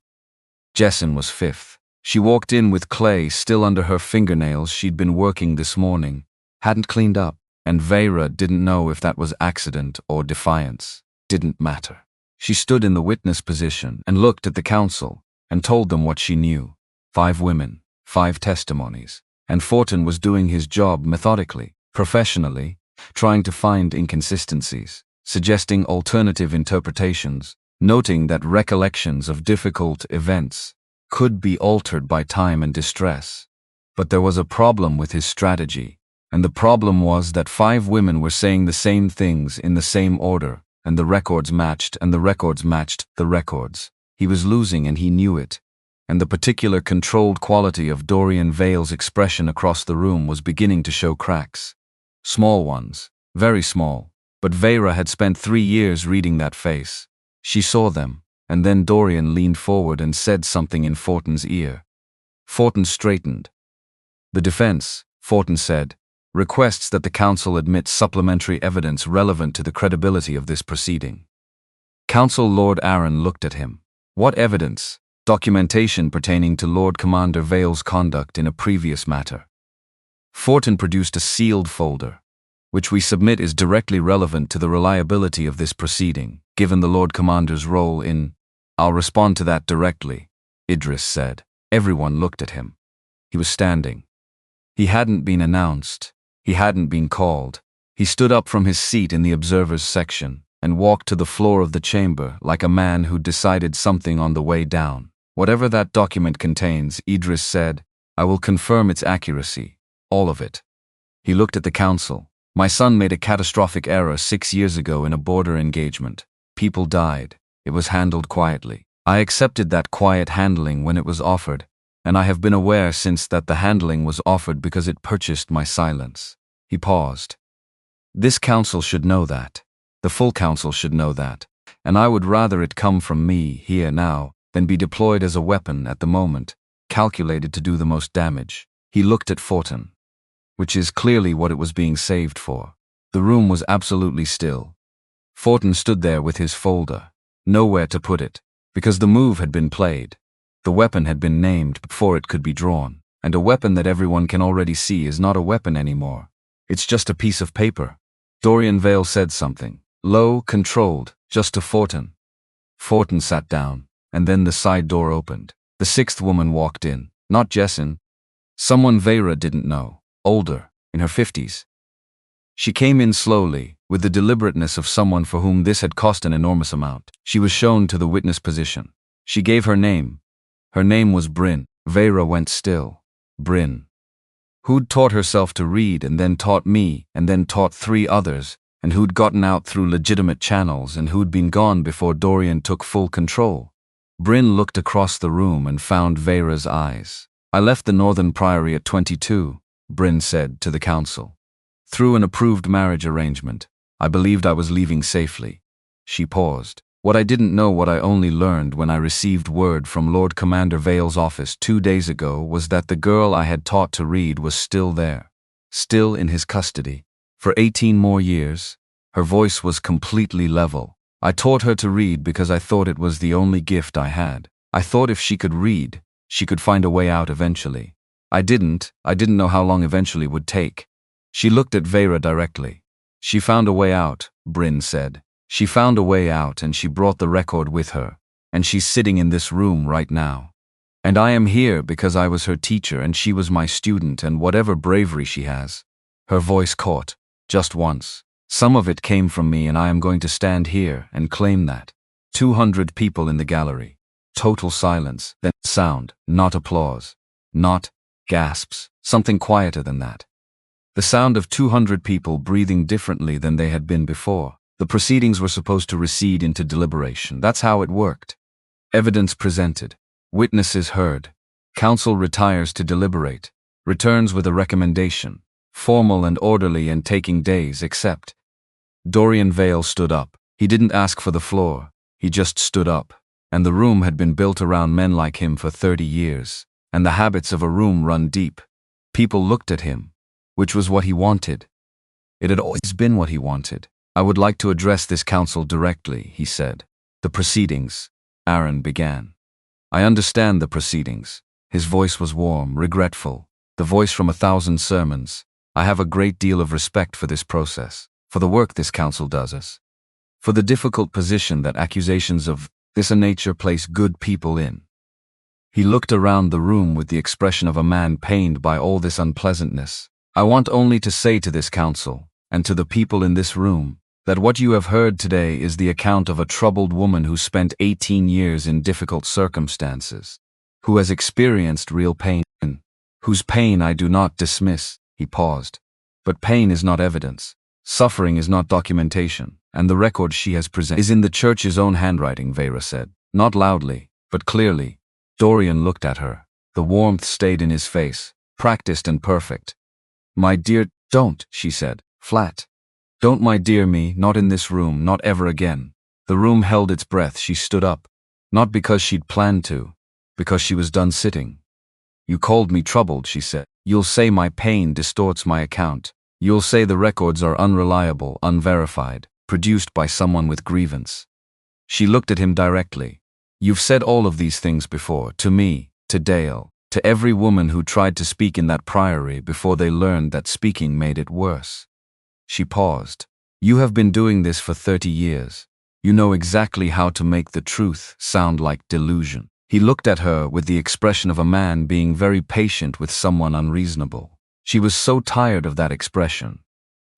[SPEAKER 2] Jessin was fifth. She walked in with clay still under her fingernails. She'd been working this morning, hadn't cleaned up, and Vera didn't know if that was accident or defiance. Didn't matter. She stood in the witness position and looked at the counsel and told them what she knew. 5 women, 5 testimonies, and Fortin was doing his job methodically, professionally, trying to find inconsistencies, suggesting alternative interpretations, noting that recollections of difficult events could be altered by time and distress. But there was a problem with his strategy, and the problem was that 5 women were saying the same things in the same order, and the records matched, and the records matched the records. He was losing, and he knew it, and the particular controlled quality of Dorian Vale's expression across the room was beginning to show cracks. Small ones, very small, but Vera had spent 3 years reading that face. She saw them, and then Dorian leaned forward and said something in Fortin's ear. Fortin straightened. The defense, Fortin said, requests that the counsel admit supplementary evidence relevant to the credibility of this proceeding. Counsel Lord Aaron looked at him. What evidence? Documentation pertaining to Lord Commander Vale's conduct in a previous matter. Fortin produced a sealed folder, which we submit is directly relevant to the reliability of this proceeding, given the Lord Commander's role in... I'll respond to that directly, Idris said. Everyone looked at him. He was standing. He hadn't been announced. He hadn't been called. He stood up from his seat in the observers section and walked to the floor of the chamber like a man who'd decided something on the way down. Whatever that document contains, Idris said, I will confirm its accuracy. All of it. He looked at the counsel. My son made a catastrophic error 6 years ago in a border engagement. People died. It was handled quietly. I accepted that quiet handling when it was offered, and I have been aware since that the handling was offered because it purchased my silence. He paused. This council should know that. The full council should know that, and I would rather it come from me, here now, than be deployed as a weapon at the moment, calculated to do the most damage. He looked at Fortin, which is clearly what it was being saved for. The room was absolutely still. Fortin stood there with his folder, nowhere to put it, because the move had been played. The weapon had been named before it could be drawn, and a weapon that everyone can already see is not a weapon anymore. It's just a piece of paper. Dorian Vale said something, low, controlled, just to Fortin. Fortin sat down, and then the side door opened. The 6th woman walked in, not Jessin. Someone Vera didn't know, older, in her 50s. She came in slowly, with the deliberateness of someone for whom this had cost an enormous amount. She was shown to the witness position. She gave her name. Her name was Bryn. Vera went still. Bryn. Who'd taught herself to read and then taught me and then taught 3 others, and who'd gotten out through legitimate channels and who'd been gone before Dorian took full control. Bryn looked across the room and found Vera's eyes. I left the Northern Priory at 22, Bryn said to the council. Through an approved marriage arrangement, I believed I was leaving safely. She paused. What I didn't know, what I only learned when I received word from Lord Commander Vale's office 2 days ago, was that the girl I had taught to read was still there, still in his custody. For 18 more years. Her voice was completely level. I taught her to read because I thought it was the only gift I had. I thought if she could read, she could find a way out eventually. I didn't know how long eventually would take. She looked at Vera directly. She found a way out, Bryn said. She found a way out, and she brought the record with her, and she's sitting in this room right now. And I am here because I was her teacher and she was my student, and whatever bravery she has. Her voice caught. Just once. Some of it came from me, and I am going to stand here and claim that. 200 people in the gallery. Total silence, then sound, not applause. Not gasps, something quieter than that. The sound of 200 people breathing differently than they had been before. The proceedings were supposed to recede into deliberation. That's how it worked. Evidence presented. Witnesses heard. Counsel retires to deliberate. Returns with a recommendation. Formal and orderly and taking days, except. Dorian Vale stood up. He didn't ask for the floor. He just stood up. And the room had been built around men like him for 30 years. And the habits of a room run deep. People looked at him. Which was what he wanted. It had always been what he wanted. I would like to address this council directly, he said. The proceedings. Aaron began. I understand the proceedings. His voice was warm, regretful. The voice from 1,000 sermons. I have a great deal of respect for this process, for the work this council does us, for the difficult position that accusations of this nature place good people in. He looked around the room with the expression of a man pained by all this unpleasantness. I want only to say to this council, and to the people in this room, that what you have heard today is the account of a troubled woman who spent 18 years in difficult circumstances, who has experienced real pain, whose pain I do not dismiss. He paused. But pain is not evidence. Suffering is not documentation, and the record she has presented is in the church's own handwriting, Vera said. Not loudly, but clearly. Dorian looked at her. The warmth stayed in his face, practiced and perfect. My dear, don't, she said, flat. Don't my dear me, not in this room, not ever again. The room held its breath. She stood up. Not because she'd planned to, because she was done sitting. You called me troubled, she said. You'll say my pain distorts my account. You'll say the records are unreliable, unverified, produced by someone with grievance. She looked at him directly. You've said all of these things before, to me, to Dale, to every woman who tried to speak in that priory before they learned that speaking made it worse. She paused. You have been doing this for 30 years. You know exactly how to make the truth sound like delusion. He looked at her with the expression of a man being very patient with someone unreasonable. She was so tired of that expression.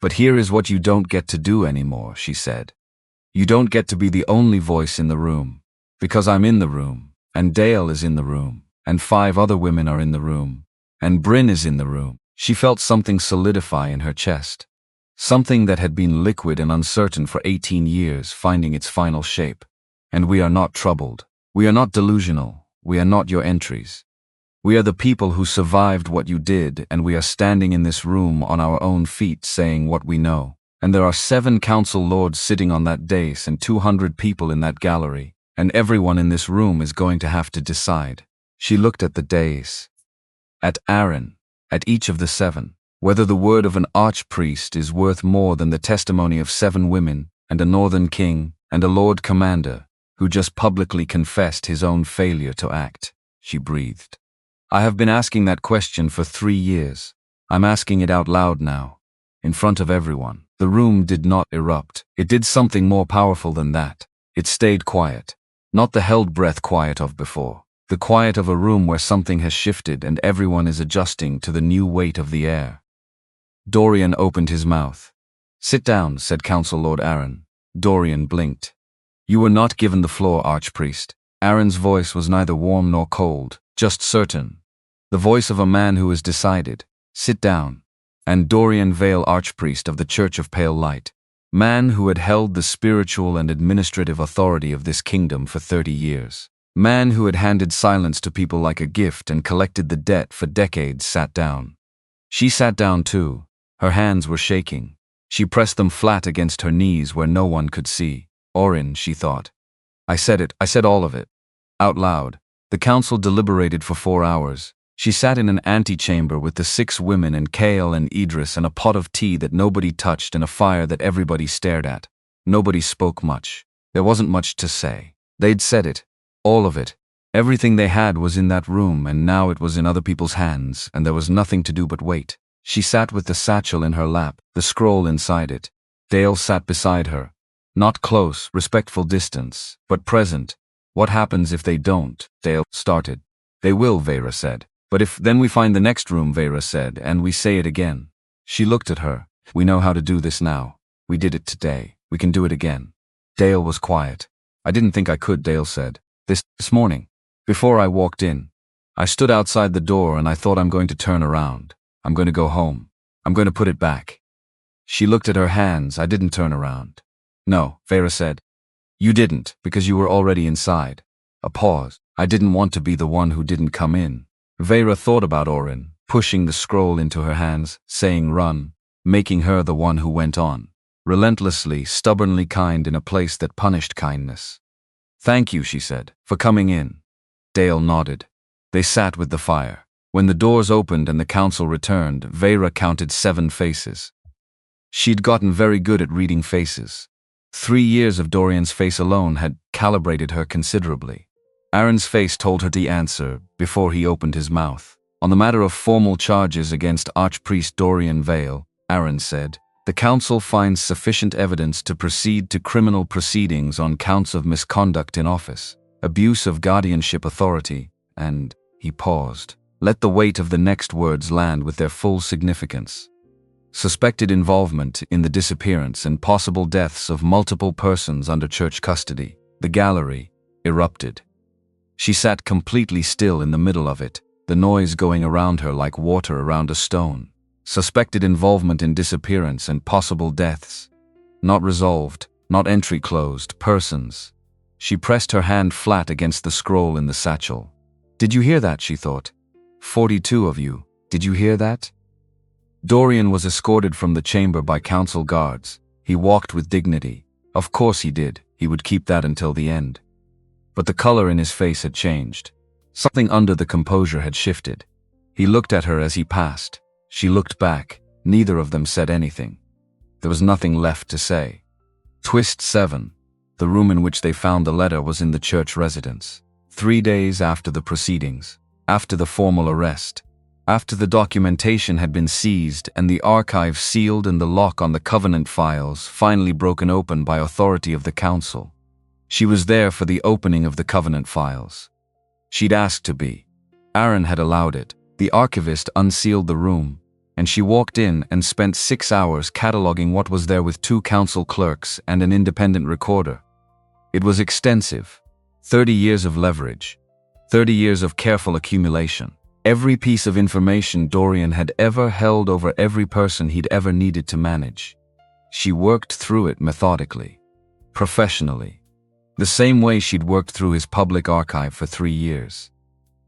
[SPEAKER 2] But here is what you don't get to do anymore, she said. You don't get to be the only voice in the room. Because I'm in the room, and Dale is in the room, and 5 other women are in the room, and Bryn is in the room. She felt something solidify in her chest. Something that had been liquid and uncertain for 18 years finding its final shape. And we are not troubled. We are not delusional. We are not your entries. We are the people who survived what you did, and we are standing in this room on our own feet saying what we know. And there are 7 council lords sitting on that dais and 200 people in that gallery, and everyone in this room is going to have to decide. She looked at the dais, at Aaron, at each of the 7, whether the word of an archpriest is worth more than the testimony of 7 women and a northern king and a lord commander who just publicly confessed his own failure to act. She breathed. I have been asking that question for 3 years. I'm asking it out loud now, in front of everyone. The room did not erupt. It did something more powerful than that. It stayed quiet. Not the held breath quiet of before. The quiet of a room where something has shifted and everyone is adjusting to the new weight of the air. Dorian opened his mouth. Sit down, said Council Lord Aaron. Dorian blinked. You were not given the floor, Archpriest. Aaron's voice was neither warm nor cold, just certain. The voice of a man who has decided. Sit down. And Dorian Vale, Archpriest of the Church of Pale Light, man who had held the spiritual and administrative authority of this kingdom for 30 years. Man who had handed silence to people like a gift and collected the debt for decades, sat down. She sat down too. Her hands were shaking. She pressed them flat against her knees where no one could see. Orin, she thought. I said it, I said all of it. Out loud. The council deliberated for 4 hours. She sat in an antechamber with the 6 women and Kale and Idris and a pot of tea that nobody touched and a fire that everybody stared at. Nobody spoke much. There wasn't much to say. They'd said it. All of it. Everything they had was in that room, and now it was in other people's hands, and there was nothing to do but wait. She sat with the satchel in her lap, the scroll inside it. Dale sat beside her. Not close, respectful distance, but present. What happens if they don't? Dale started. They will, Vera said. But if then we find the next room, Vera said, and we say it again. She looked at her. We know how to do this now. We did it today. We can do it again. Dale was quiet. I didn't think I could, Dale said. This morning. Before I walked in. I stood outside the door and I thought I'm going to turn around. I'm going to go home. I'm going to put it back. She looked at her hands. I didn't turn around. No, Vera said. You didn't, because you were already inside. A pause. I didn't want to be the one who didn't come in. Vera thought about Orin, pushing the scroll into her hands, saying run, making her the one who went on. Relentlessly, stubbornly kind in a place that punished kindness. Thank you, she said, for coming in. Dale nodded. They sat with the fire. When the doors opened and the council returned, Vera counted 7 faces. She'd gotten very good at reading faces. 3 years of Dorian's face alone had calibrated her considerably. Aaron's face told her the answer before he opened his mouth. On the matter of formal charges against Archpriest Dorian Vale, Aaron said, the council finds sufficient evidence to proceed to criminal proceedings on counts of misconduct in office, abuse of guardianship authority, and, he paused, let the weight of the next words land with their full significance. Suspected involvement in the disappearance and possible deaths of multiple persons under church custody. The gallery erupted. She sat completely still in the middle of it, the noise going around her like water around a stone. Suspected involvement in disappearance and possible deaths. Not resolved, not entry closed, persons. She pressed her hand flat against the scroll in the satchel. Did you hear that, she thought. 42 of you, did you hear that? Dorian was escorted from the chamber by council guards. He walked with dignity. Of course he did, he would keep that until the end. But the color in his face had changed. Something under the composure had shifted. He looked at her as he passed. She looked back. Neither of them said anything. There was nothing left to say. Twist 7. The room in which they found the letter was in the church residence. 3 days after the proceedings, after the formal arrest, after the documentation had been seized and the archive sealed and the lock on the covenant files finally broken open by authority of the council. She was there for the opening of the covenant files. She'd asked to be. Aaron had allowed it. The archivist unsealed the room, and she walked in and spent 6 hours cataloging what was there with 2 council clerks and an independent recorder. It was extensive. 30 years of leverage. 30 years of careful accumulation. Every piece of information Dorian had ever held over every person he'd ever needed to manage. She worked through it methodically, professionally, the same way she'd worked through his public archive for 3 years.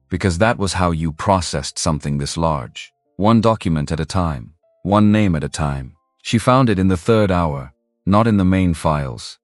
[SPEAKER 2] Because that was how you processed something this large. One document at a time, one name at a time. She found it in the 3rd hour, not in the main files.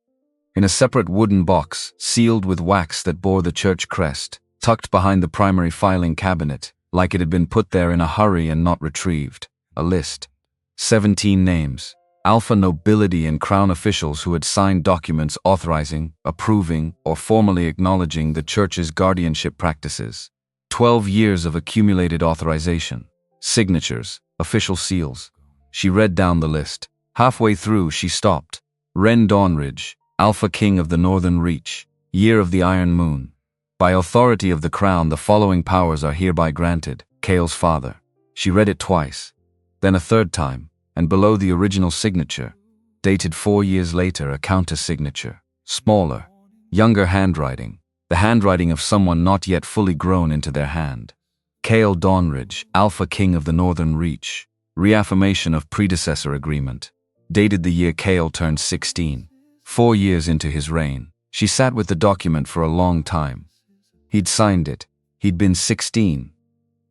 [SPEAKER 2] In a separate wooden box, sealed with wax that bore the church crest, tucked behind the primary filing cabinet, like it had been put there in a hurry and not retrieved. A list. 17 names. Alpha nobility and crown officials who had signed documents authorizing, approving, or formally acknowledging the church's guardianship practices. 12 years of accumulated authorization. Signatures, official seals. She read down the list. Halfway through, she stopped. Ren Dawnridge, Alpha King of the Northern Reach, Year of the Iron Moon. By authority of the crown, the following powers are hereby granted. Kale's father. She read it twice, then a 3rd time, and below the original signature, dated 4 years later, a counter signature. Smaller, younger handwriting, the handwriting of someone not yet fully grown into their hand. Kale Dawnridge, Alpha King of the Northern Reach. Reaffirmation of predecessor agreement. Dated the year Kale turned 16. 4 years into his reign. She sat with the document for a long time. He'd signed it. He'd been 16.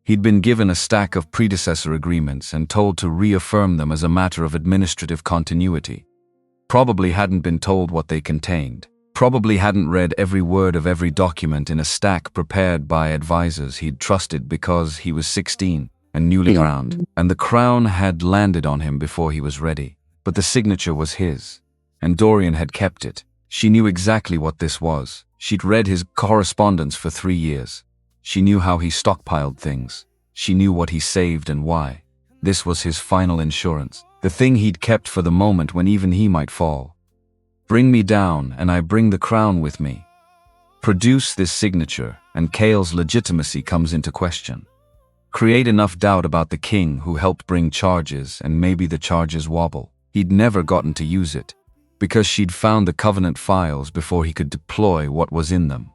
[SPEAKER 2] He'd been given a stack of predecessor agreements and told to reaffirm them as a matter of administrative continuity. Probably hadn't been told what they contained. Probably hadn't read every word of every document in a stack prepared by advisors he'd trusted because he was 16 and newly crowned, and the crown had landed on him before he was ready. But the signature was his, and Dorian had kept it. She knew exactly what this was. She'd read his correspondence for 3 years. She knew how he stockpiled things. She knew what he saved and why. This was his final insurance, the thing he'd kept for the moment when even he might fall. Bring me down, and I bring the crown with me. Produce this signature, and Kale's legitimacy comes into question. Create enough doubt about the king who helped bring charges, and maybe the charges wobble. He'd never gotten to use it, because she'd found the Covenant files before he could deploy what was in them.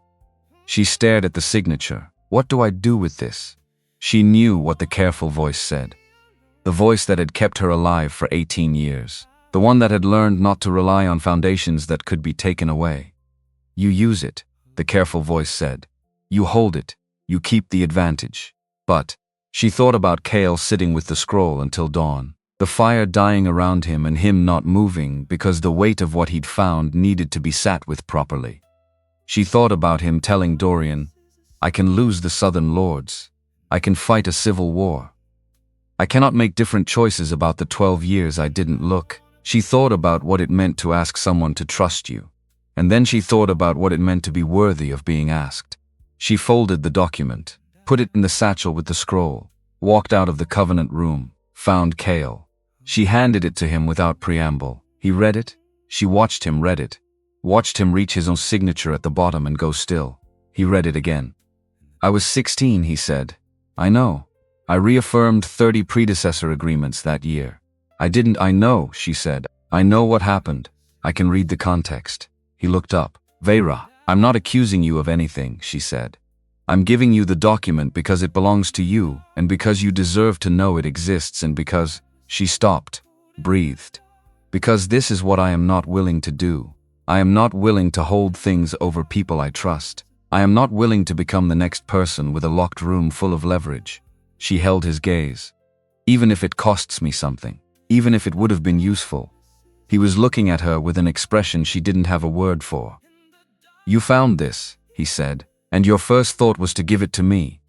[SPEAKER 2] She stared at the signature. What do I do with this? She knew what the careful voice said. The voice that had kept her alive for 18 years. The one that had learned not to rely on foundations that could be taken away. You use it, the careful voice said. You hold it. You keep the advantage. But she thought about Cale sitting with the scroll until dawn. The fire dying around him and him not moving because the weight of what he'd found needed to be sat with properly. She thought about him telling Dorian, I can lose the Southern Lords. I can fight a civil war. I cannot make different choices about the 12 years I didn't look. She thought about what it meant to ask someone to trust you. And then she thought about what it meant to be worthy of being asked. She folded the document, put it in the satchel with the scroll, walked out of the Covenant room, found Cale. She handed it to him without preamble. He read it. She watched him read it. Watched him reach his own signature at the bottom and go still. He read it again. I was 16, he said. I know. I reaffirmed 30 predecessor agreements that year. I know, she said. I know what happened. I can read the context. He looked up. Vera, I'm not accusing you of anything, she said. I'm giving you the document because it belongs to you, and because you deserve to know it exists, and because… She stopped, breathed. Because this is what I am not willing to do. I am not willing to hold things over people I trust. I am not willing to become the next person with a locked room full of leverage. She held his gaze. Even if it costs me something. Even if it would have been useful. He was looking at her with an expression she didn't have a word for. You found this, he said, and your first thought was to give it to me.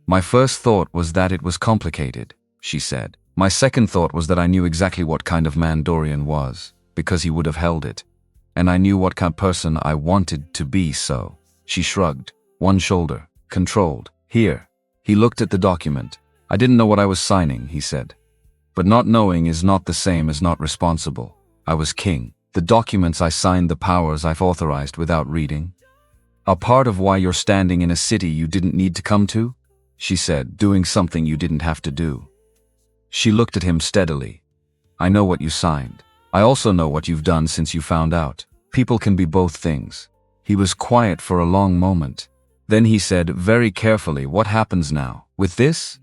[SPEAKER 2] My first thought was that it was complicated, she said. My second thought was that I knew exactly what kind of man Dorian was, because he would have held it. And I knew what kind of person I wanted to be, so… She shrugged, one shoulder, controlled. Here. He looked at the document. I didn't know what I was signing, he said. But not knowing is not the same as not responsible. I was king. The documents I signed, the powers I've authorized without reading, are part of why you're standing in a city you didn't need to come to, she said, doing something you didn't have to do. She looked at him steadily. I know what you signed. I also know what you've done since you found out. People can be both things. He was quiet for a long moment. Then he said very carefully, what happens now? With this?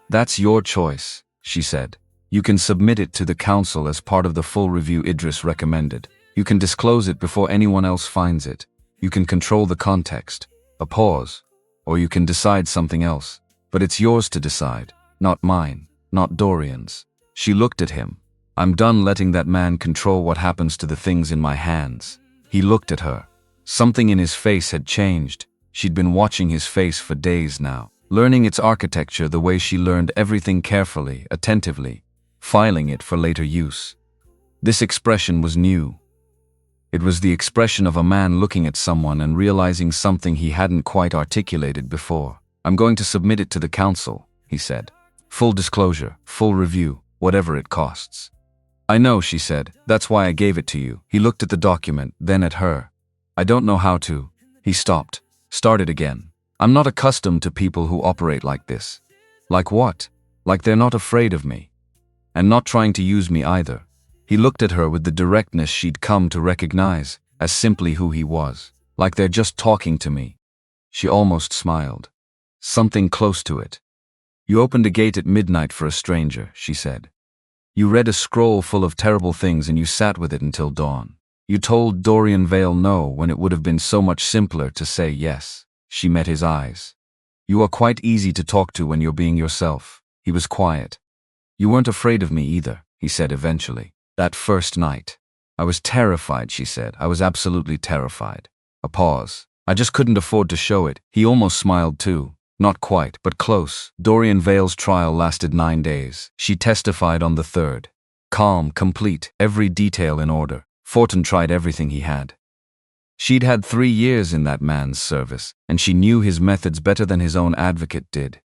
[SPEAKER 2] That's your choice, she said. You can submit it to the council as part of the full review Idris recommended. You can disclose it before anyone else finds it. You can control the context, a pause, or you can decide something else. But it's yours to decide, not mine, not Dorian's. She looked at him. I'm done letting that man control what happens to the things in my hands. He looked at her. Something in his face had changed. She'd been watching his face for days now, learning its architecture the way she learned everything carefully, attentively, filing it for later use. This expression was new. It was the expression of a man looking at someone and realizing something he hadn't quite articulated before. I'm going to submit it to the council, he said. Full disclosure, full review, whatever it costs. I know, she said. That's why I gave it to you. He looked at the document, then at her. I don't know how to. He stopped, started again. I'm not accustomed to people who operate like this. Like what? Like they're not afraid of me. And not trying to use me either. He looked at her with the directness she'd come to recognize as simply who he was. Like they're just talking to me. She almost smiled. Something close to it. You opened a gate at midnight for a stranger, she said. You read a scroll full of terrible things and you sat with it until dawn. You told Dorian Vale no when it would have been so much simpler to say yes. She met his eyes. You are quite easy to talk to when you're being yourself. He was quiet. You weren't afraid of me either, he said eventually. That first night. I was terrified, she said. I was absolutely terrified. A pause. I just couldn't afford to show it. He almost smiled too. Not quite, but close. Dorian Vale's trial lasted 9 days. She testified on the 3rd. Calm, complete, every detail in order. Fortin tried everything he had. She'd had 3 years in that man's service, and she knew his methods better than his own advocate did.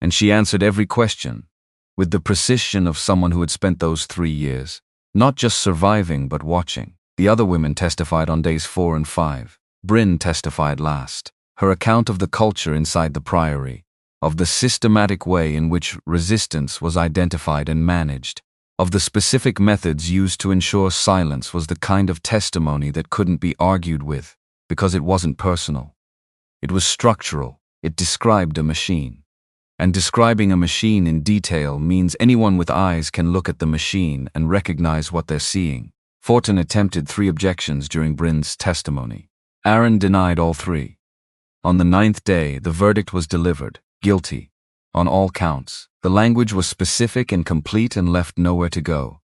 [SPEAKER 2] And she answered every question, with the precision of someone who had spent those 3 years, not just surviving but watching. The other women testified on days 4 and 5. Bryn testified last. Her account of the culture inside the priory, of the systematic way in which resistance was identified and managed, of the specific methods used to ensure silence was the kind of testimony that couldn't be argued with, because it wasn't personal. It was structural. It described a machine. And describing a machine in detail means anyone with eyes can look at the machine and recognize what they're seeing. Fortin attempted 3 objections during Bryn's testimony. Aaron denied all 3. On the 9th day, the verdict was delivered, guilty, on all counts. The language was specific and complete and left nowhere to go.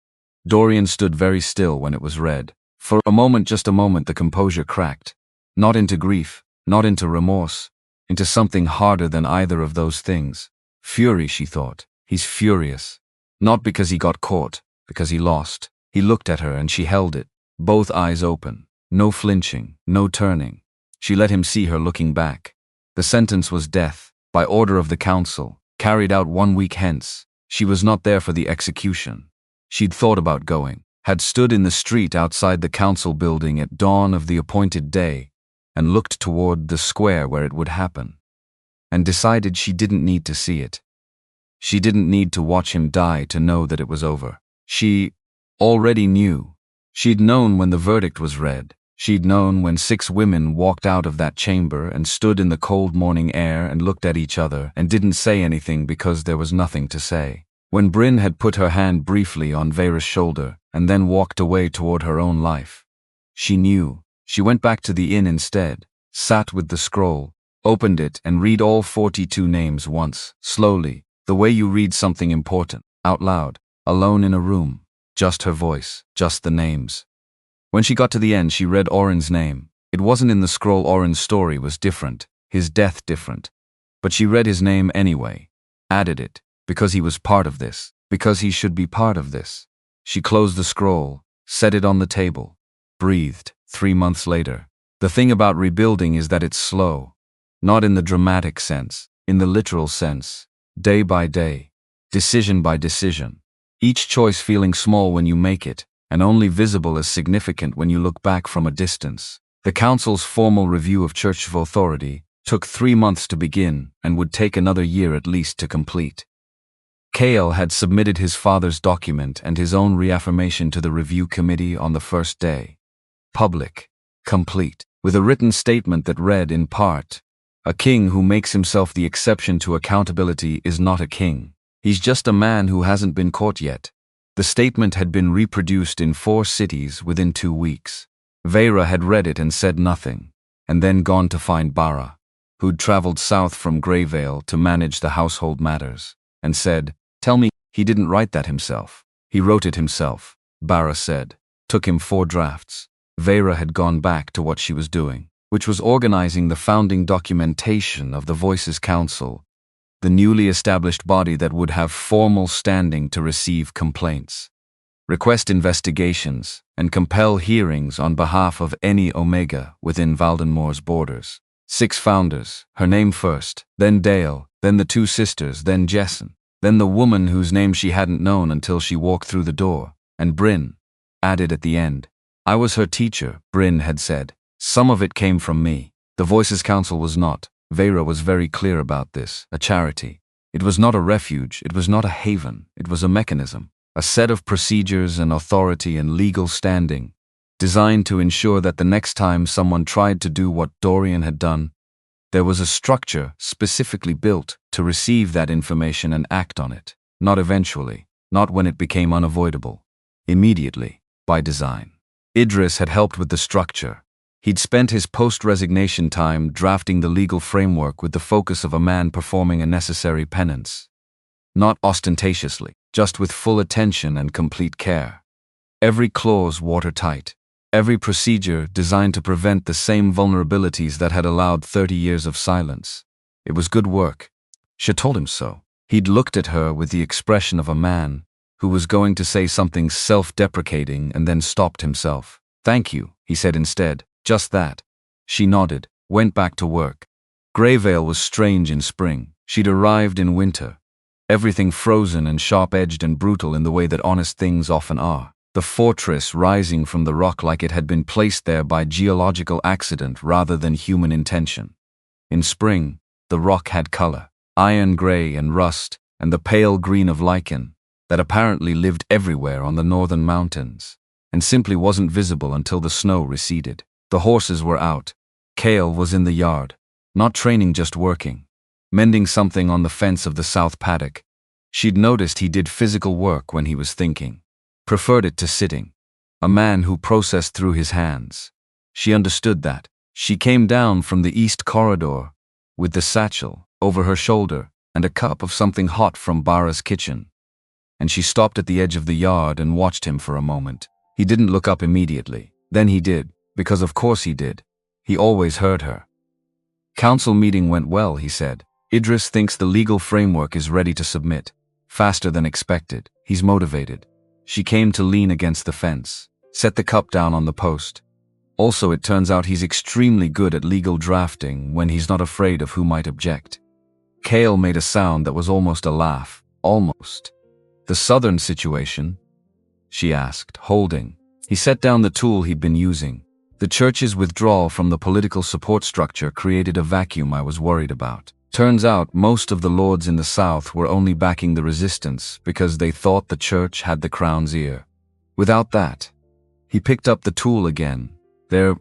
[SPEAKER 2] Dorian stood very still when it was read. For a moment, just a moment, the composure cracked. Not into grief, not into remorse, into something harder than either of those things. Fury, she thought. He's furious. Not because he got caught, because he lost. He looked at her and she held it, both eyes open. No flinching, no turning. She let him see her looking back. The sentence was death, by order of the council, carried out 1 week hence. She was not there for the execution. She'd thought about going, had stood in the street outside the council building at dawn of the appointed day, and looked toward the square where it would happen, and decided she didn't need to see it. She didn't need to watch him die to know that it was over. She already knew. She'd known when the verdict was read. She'd known when 6 women walked out of that chamber and stood in the cold morning air and looked at each other and didn't say anything because there was nothing to say. When Bryn had put her hand briefly on Vera's shoulder and then walked away toward her own life. She knew. She went back to the inn instead, sat with the scroll, opened it and read all 42 names once, slowly, the way you read something important, out loud, alone in a room, just her voice, just the names. When she got to the end, she read Oren's name. It wasn't in the scroll. Oren's story was different, his death different. But she read his name anyway, added it, because he was part of this, because he should be part of this. She closed the scroll, set it on the table, breathed. 3 months later. The thing about rebuilding is that it's slow. Not in the dramatic sense, in the literal sense. Day by day. Decision by decision. Each choice feeling small when you make it, and only visible as significant when you look back from a distance. The council's formal review of church authority took 3 months to begin and would take another year at least to complete. Cale had submitted his father's document and his own reaffirmation to the review committee on the first day. Public, complete, with a written statement that read in part, "A king who makes himself the exception to accountability is not a king. He's just a man who hasn't been caught yet." The statement had been reproduced in 4 cities within 2 weeks. Vera had read it and said nothing, and then gone to find Bara, who'd traveled south from Greyvale to manage the household matters, and said, "Tell me, he didn't write that himself." "He wrote it himself," Bara said. "Took him 4 drafts. Vera had gone back to what she was doing, which was organizing the founding documentation of the Voices Council, the newly established body that would have formal standing to receive complaints, request investigations, and compel hearings on behalf of any Omega within Valdenmoor's borders. 6 founders, her name first, then Dale, then the 2 sisters, then Jessen, then the woman whose name she hadn't known until she walked through the door, and Bryn, added at the end. "I was her teacher," Bryn had said. "Some of it came from me." The Voices Council was not, Vera was very clear about this, a charity. It was not a refuge, it was not a haven, it was a mechanism, a set of procedures and authority and legal standing, designed to ensure that the next time someone tried to do what Dorian had done, there was a structure specifically built to receive that information and act on it, not eventually, not when it became unavoidable, immediately, by design. Idris had helped with the structure. He'd spent his post-resignation time drafting the legal framework with the focus of a man performing a necessary penance. Not ostentatiously, just with full attention and complete care. Every clause watertight. Every procedure designed to prevent the same vulnerabilities that had allowed 30 years of silence. It was good work. She told him so. He'd looked at her with the expression of a man who was going to say something self-deprecating and then stopped himself. "Thank you," he said instead. "Just that." She nodded, went back to work. Greyvale was strange in spring. She'd arrived in winter. Everything frozen and sharp-edged and brutal in the way that honest things often are. The fortress rising from the rock like it had been placed there by geological accident rather than human intention. In spring, the rock had color. iron gray and rust, and the pale green of lichen, that apparently lived everywhere on the northern mountains, and simply wasn't visible until the snow receded. The horses were out. Cale was in the yard, not training, just working, mending something on the fence of the south paddock. She'd noticed he did physical work when he was thinking, preferred it to sitting. A man who processed through his hands. She understood that. She came down from the east corridor with the satchel over her shoulder and a cup of something hot from Bara's kitchen. And she stopped at the edge of the yard and watched him for a moment. He didn't look up immediately. Then he did, because of course he did. He always heard her. Council meeting went well, he said. Idris thinks the legal framework is ready to submit. Faster than expected. He's motivated. She came to lean against the fence, set the cup down on the post. Also, it turns out he's extremely good at legal drafting when he's not afraid of who might object. Cale made a sound that was almost a laugh. Almost. The southern situation? She asked, holding. He set down the tool he'd been using. The church's withdrawal from the political support structure created a vacuum I was worried about. Turns out most of the lords in the south were only backing the resistance because they thought the church had the crown's ear. Without that, he picked up the tool again. They're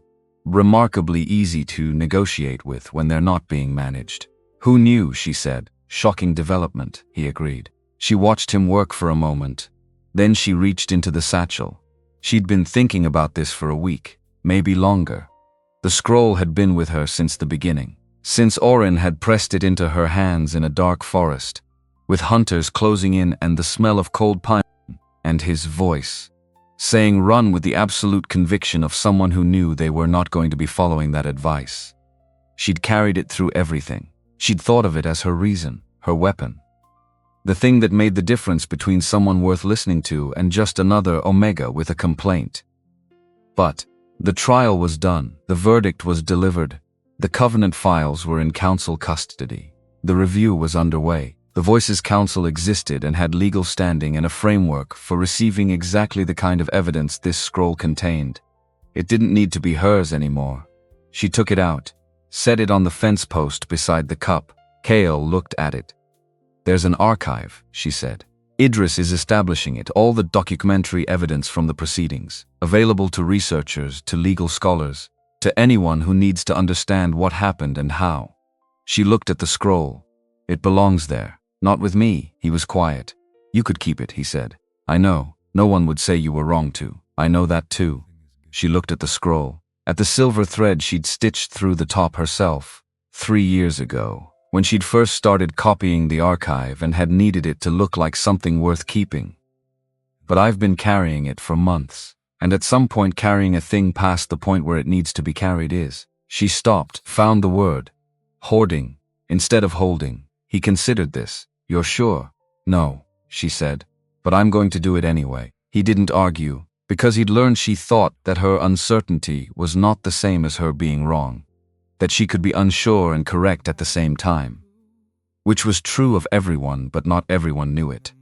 [SPEAKER 2] remarkably easy to negotiate with when they're not being managed. Who knew, she said. Shocking development, he agreed. She watched him work for a moment. Then she reached into the satchel. She'd been thinking about this for a week, maybe longer. The scroll had been with her since the beginning. Since Orin had pressed it into her hands in a dark forest, with hunters closing in and the smell of cold pine, and his voice, saying run with the absolute conviction of someone who knew they were not going to be following that advice. She'd carried it through everything. She'd thought of it as her reason, her weapon. The thing that made the difference between someone worth listening to and just another Omega with a complaint. But the trial was done. The verdict was delivered. The Covenant files were in council custody. The review was underway. The Voices Council existed and had legal standing and a framework for receiving exactly the kind of evidence this scroll contained. It didn't need to be hers anymore. She took it out, set it on the fence post beside the cup. Cale looked at it. There's an archive, she said. Idris is establishing it, all the documentary evidence from the proceedings, available to researchers, to legal scholars, to anyone who needs to understand what happened and how. She looked at the scroll. It belongs there. Not with me. He was quiet. You could keep it, he said. I know. No one would say you were wrong to. I know that too. She looked at the scroll, at the silver thread she'd stitched through the top herself, 3 years ago, when she'd first started copying the archive and had needed it to look like something worth keeping. But I've been carrying it for months. And at some point carrying a thing past the point where it needs to be carried is. She stopped, found the word. Hoarding, instead of holding. He considered this. You're sure? No, she said. But I'm going to do it anyway. He didn't argue, because he'd learned she thought that her uncertainty was not the same as her being wrong. That she could be unsure and correct at the same time. Which was true of everyone, but not everyone knew it.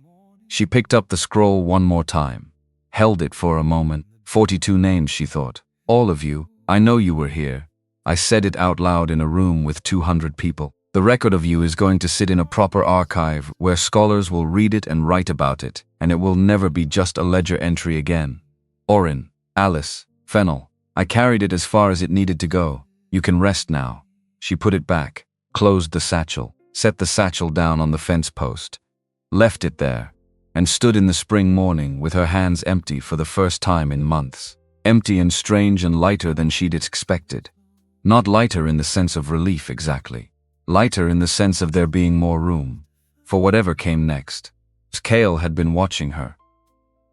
[SPEAKER 2] She picked up the scroll one more time. Held it for a moment. 42 names, she thought. All of you, I know you were here. I said it out loud in a room with 200 people. The record of you is going to sit in a proper archive where scholars will read it and write about it, and it will never be just a ledger entry again. Orin, Alice, Fennel, I carried it as far as it needed to go. You can rest now. She put it back, closed the satchel, set the satchel down on the fence post, left it there, and stood in the spring morning with her hands empty for the first time in months. Empty and strange and lighter than she'd expected. Not lighter in the sense of relief exactly. Lighter in the sense of there being more room for whatever came next. Cale had been watching her.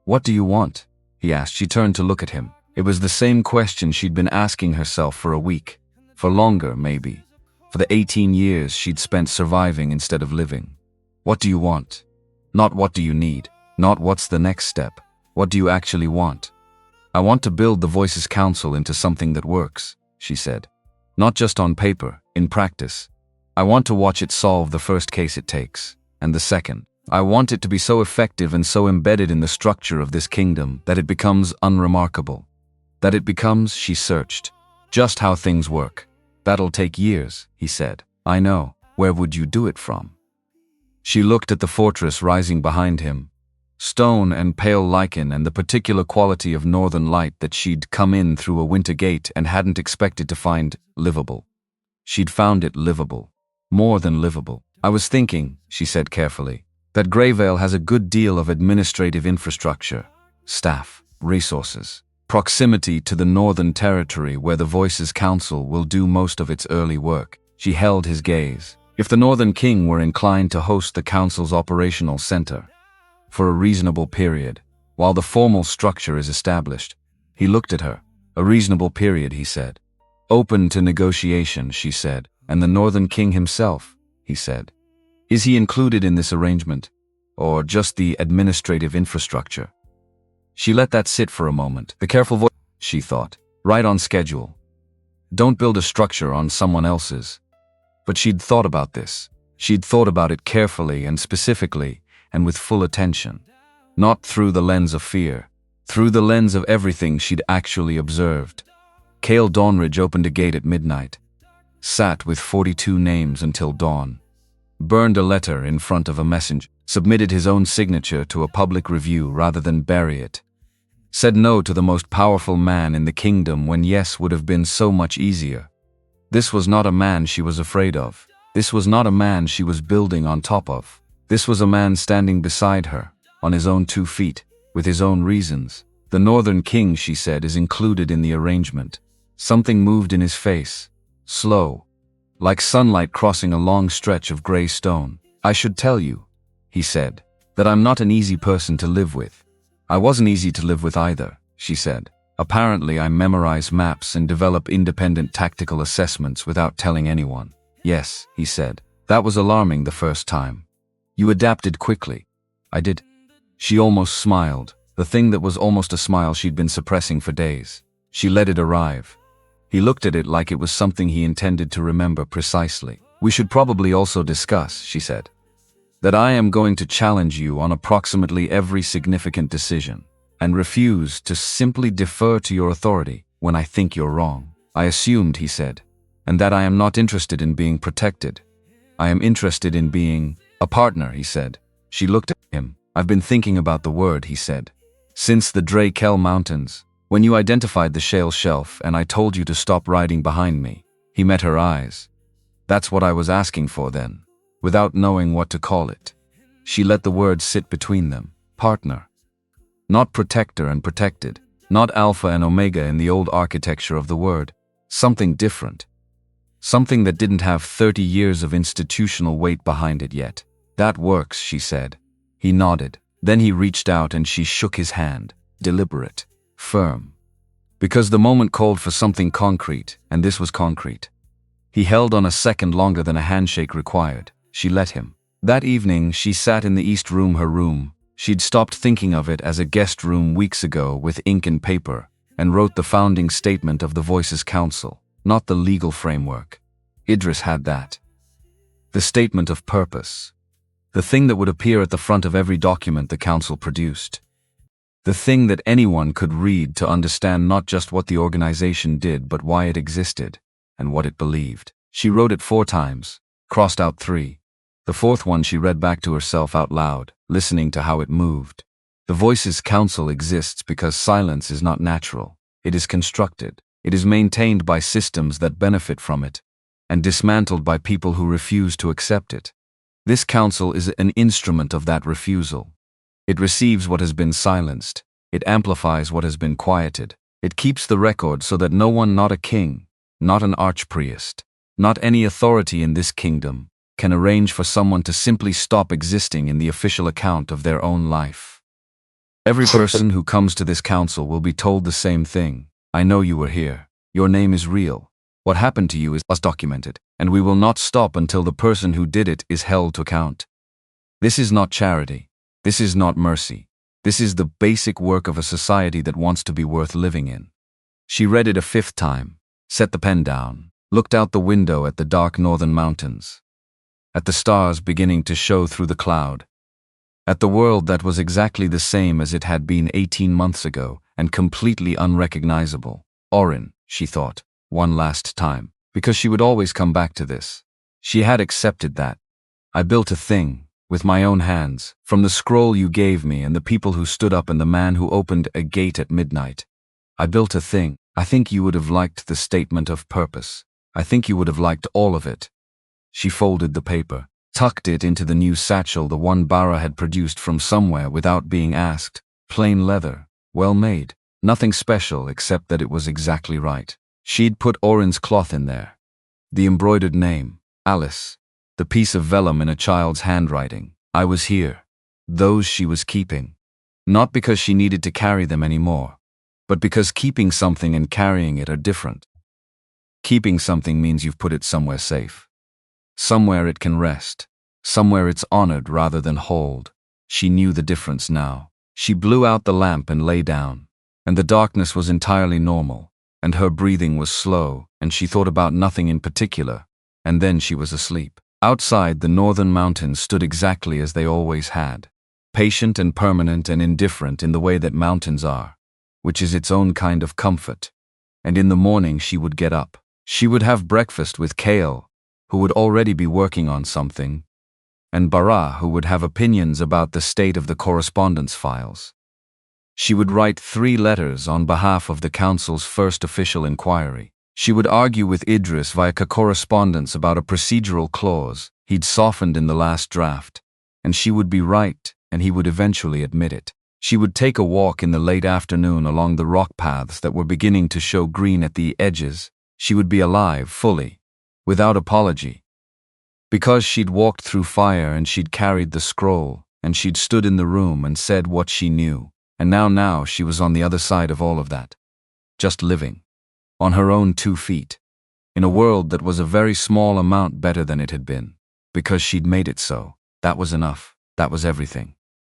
[SPEAKER 2] What do you want? He asked. She turned to look at him. It was the same question she'd been asking herself for a week. For longer, maybe. For the 18 years she'd spent surviving instead of living. What do you want? Not what do you need, not what's the next step. What do you actually want? I want to build the Voices Council into something that works, she said. Not just on paper, in practice. I want to watch it solve the first case it takes, and the second. I want it to be so effective and so embedded in the structure of this kingdom that it becomes unremarkable. That it becomes, she searched, just how things work. That'll take years, he said. I know. Where would you do it from? She looked at the fortress rising behind him. Stone and pale lichen and the particular quality of northern light that she'd come in through a winter gate and hadn't expected to find livable. She'd found it livable. More than livable. I was thinking, she said carefully, that Greyvale has a good deal of administrative infrastructure, staff, resources, proximity to the Northern Territory where the Voices Council will do most of its early work. She held his gaze. If the Northern King were inclined to host the Council's operational center for a reasonable period, while the formal structure is established, he looked at her. A reasonable period, he said. Open to negotiation, she said. And the Northern King himself, he said. Is he included in this arrangement? Or just the administrative infrastructure? She let that sit for a moment. The careful voice, she thought. Right on schedule. Don't build a structure on someone else's. But she'd thought about this. She'd thought about it carefully and specifically and with full attention. Not through the lens of fear. Through the lens of everything she'd actually observed. Cale Dawnridge opened a gate at midnight. Sat with 42 names until dawn. Burned a letter in front of a messenger. Submitted his own signature to a public review rather than bury it. Said no to the most powerful man in the kingdom when yes would have been so much easier. This was not a man she was afraid of. This was not a man she was building on top of. This was a man standing beside her, on his own 2 feet, with his own reasons. The Northern King, she said, is included in the arrangement. Something moved in his face. Slow. Like sunlight crossing a long stretch of gray stone. I should tell you, he said, that I'm not an easy person to live with. I wasn't easy to live with either, she said. Apparently I memorize maps and develop independent tactical assessments without telling anyone. Yes, he said. That was alarming the first time. You adapted quickly. I did. She almost smiled, the thing that was almost a smile she'd been suppressing for days. She let it arrive. He looked at it like it was something he intended to remember precisely. We should probably also discuss, she said, that I am going to challenge you on approximately every significant decision, and refuse to simply defer to your authority when I think you're wrong. I assumed, he said, and that I am not interested in being protected. I am interested in being a partner, he said. She looked at him. I've been thinking about the word, he said. Since the Drake-Kell Mountains, when you identified the shale shelf and I told you to stop riding behind me. He met her eyes. That's what I was asking for then, without knowing what to call it. She let the word sit between them. Partner. Not protector and protected. Not alpha and omega in the old architecture of the word. Something different. Something that didn't have 30 years of institutional weight behind it yet. That works, she said. He nodded. Then he reached out and she shook his hand. Deliberate. Firm. Because the moment called for something concrete, and this was concrete. He held on a second longer than a handshake required. She let him. That evening, she sat in the East Room, her room. She'd stopped thinking of it as a guest room weeks ago with ink and paper, and wrote the founding statement of the Voices Council, not the legal framework. Idris had that. The statement of purpose. The thing that would appear at the front of every document the council produced. The thing that anyone could read to understand not just what the organization did but why it existed, and what it believed. She wrote it 4 times, crossed out 3. The 4th one she read back to herself out loud, listening to how it moved. The Voices Council exists because silence is not natural. It is constructed. It is maintained by systems that benefit from it, and dismantled by people who refuse to accept it. This council is an instrument of that refusal. It receives what has been silenced. It amplifies what has been quieted. It keeps the record so that no one, not a king, not an archpriest, not any authority in this kingdom, can arrange for someone to simply stop existing in the official account of their own life. Every person who comes to this council will be told the same thing. I know you were here. Your name is real. What happened to you is documented, and we will not stop until the person who did it is held to account. This is not charity. This is not mercy. This is the basic work of a society that wants to be worth living in. She read it a 5th time, set the pen down, looked out the window at the dark northern mountains, at the stars beginning to show through the cloud, at the world that was exactly the same as it had been 18 months ago and completely unrecognizable. Orin, she thought, one last time, because she would always come back to this. She had accepted that. I built a thing, with my own hands, from the scroll you gave me and the people who stood up and the man who opened a gate at midnight. I built a thing. I think you would have liked the statement of purpose. I think you would have liked all of it." She folded the paper, tucked it into the new satchel the one Bara had produced from somewhere without being asked. Plain leather, well made, nothing special except that it was exactly right. She'd put Orin's cloth in there. The embroidered name, Alice. The piece of vellum in a child's handwriting. I was here. Those she was keeping. Not because she needed to carry them anymore, but because keeping something and carrying it are different. Keeping something means you've put it somewhere safe. Somewhere it can rest. Somewhere it's honored rather than hold. She knew the difference now. She blew out the lamp and lay down, and the darkness was entirely normal, and her breathing was slow, and she thought about nothing in particular, and then she was asleep. Outside, the northern mountains stood exactly as they always had, patient and permanent and indifferent in the way that mountains are, which is its own kind of comfort. And in the morning she would get up. She would have breakfast with Kale, who would already be working on something, and Bara, who would have opinions about the state of the correspondence files. She would write 3 letters on behalf of the council's first official inquiry. She would argue with Idris via correspondence about a procedural clause he'd softened in the last draft, and she would be right, and he would eventually admit it. She would take a walk in the late afternoon along the rock paths that were beginning to show green at the edges. She would be alive, fully, without apology. Because she'd walked through fire and she'd carried the scroll, and she'd stood in the room and said what she knew, and now she was on the other side of all of that. Just living. On her own 2 feet. In a world that was a very small amount better than it had been. Because she'd made it so. That was enough. That was everything.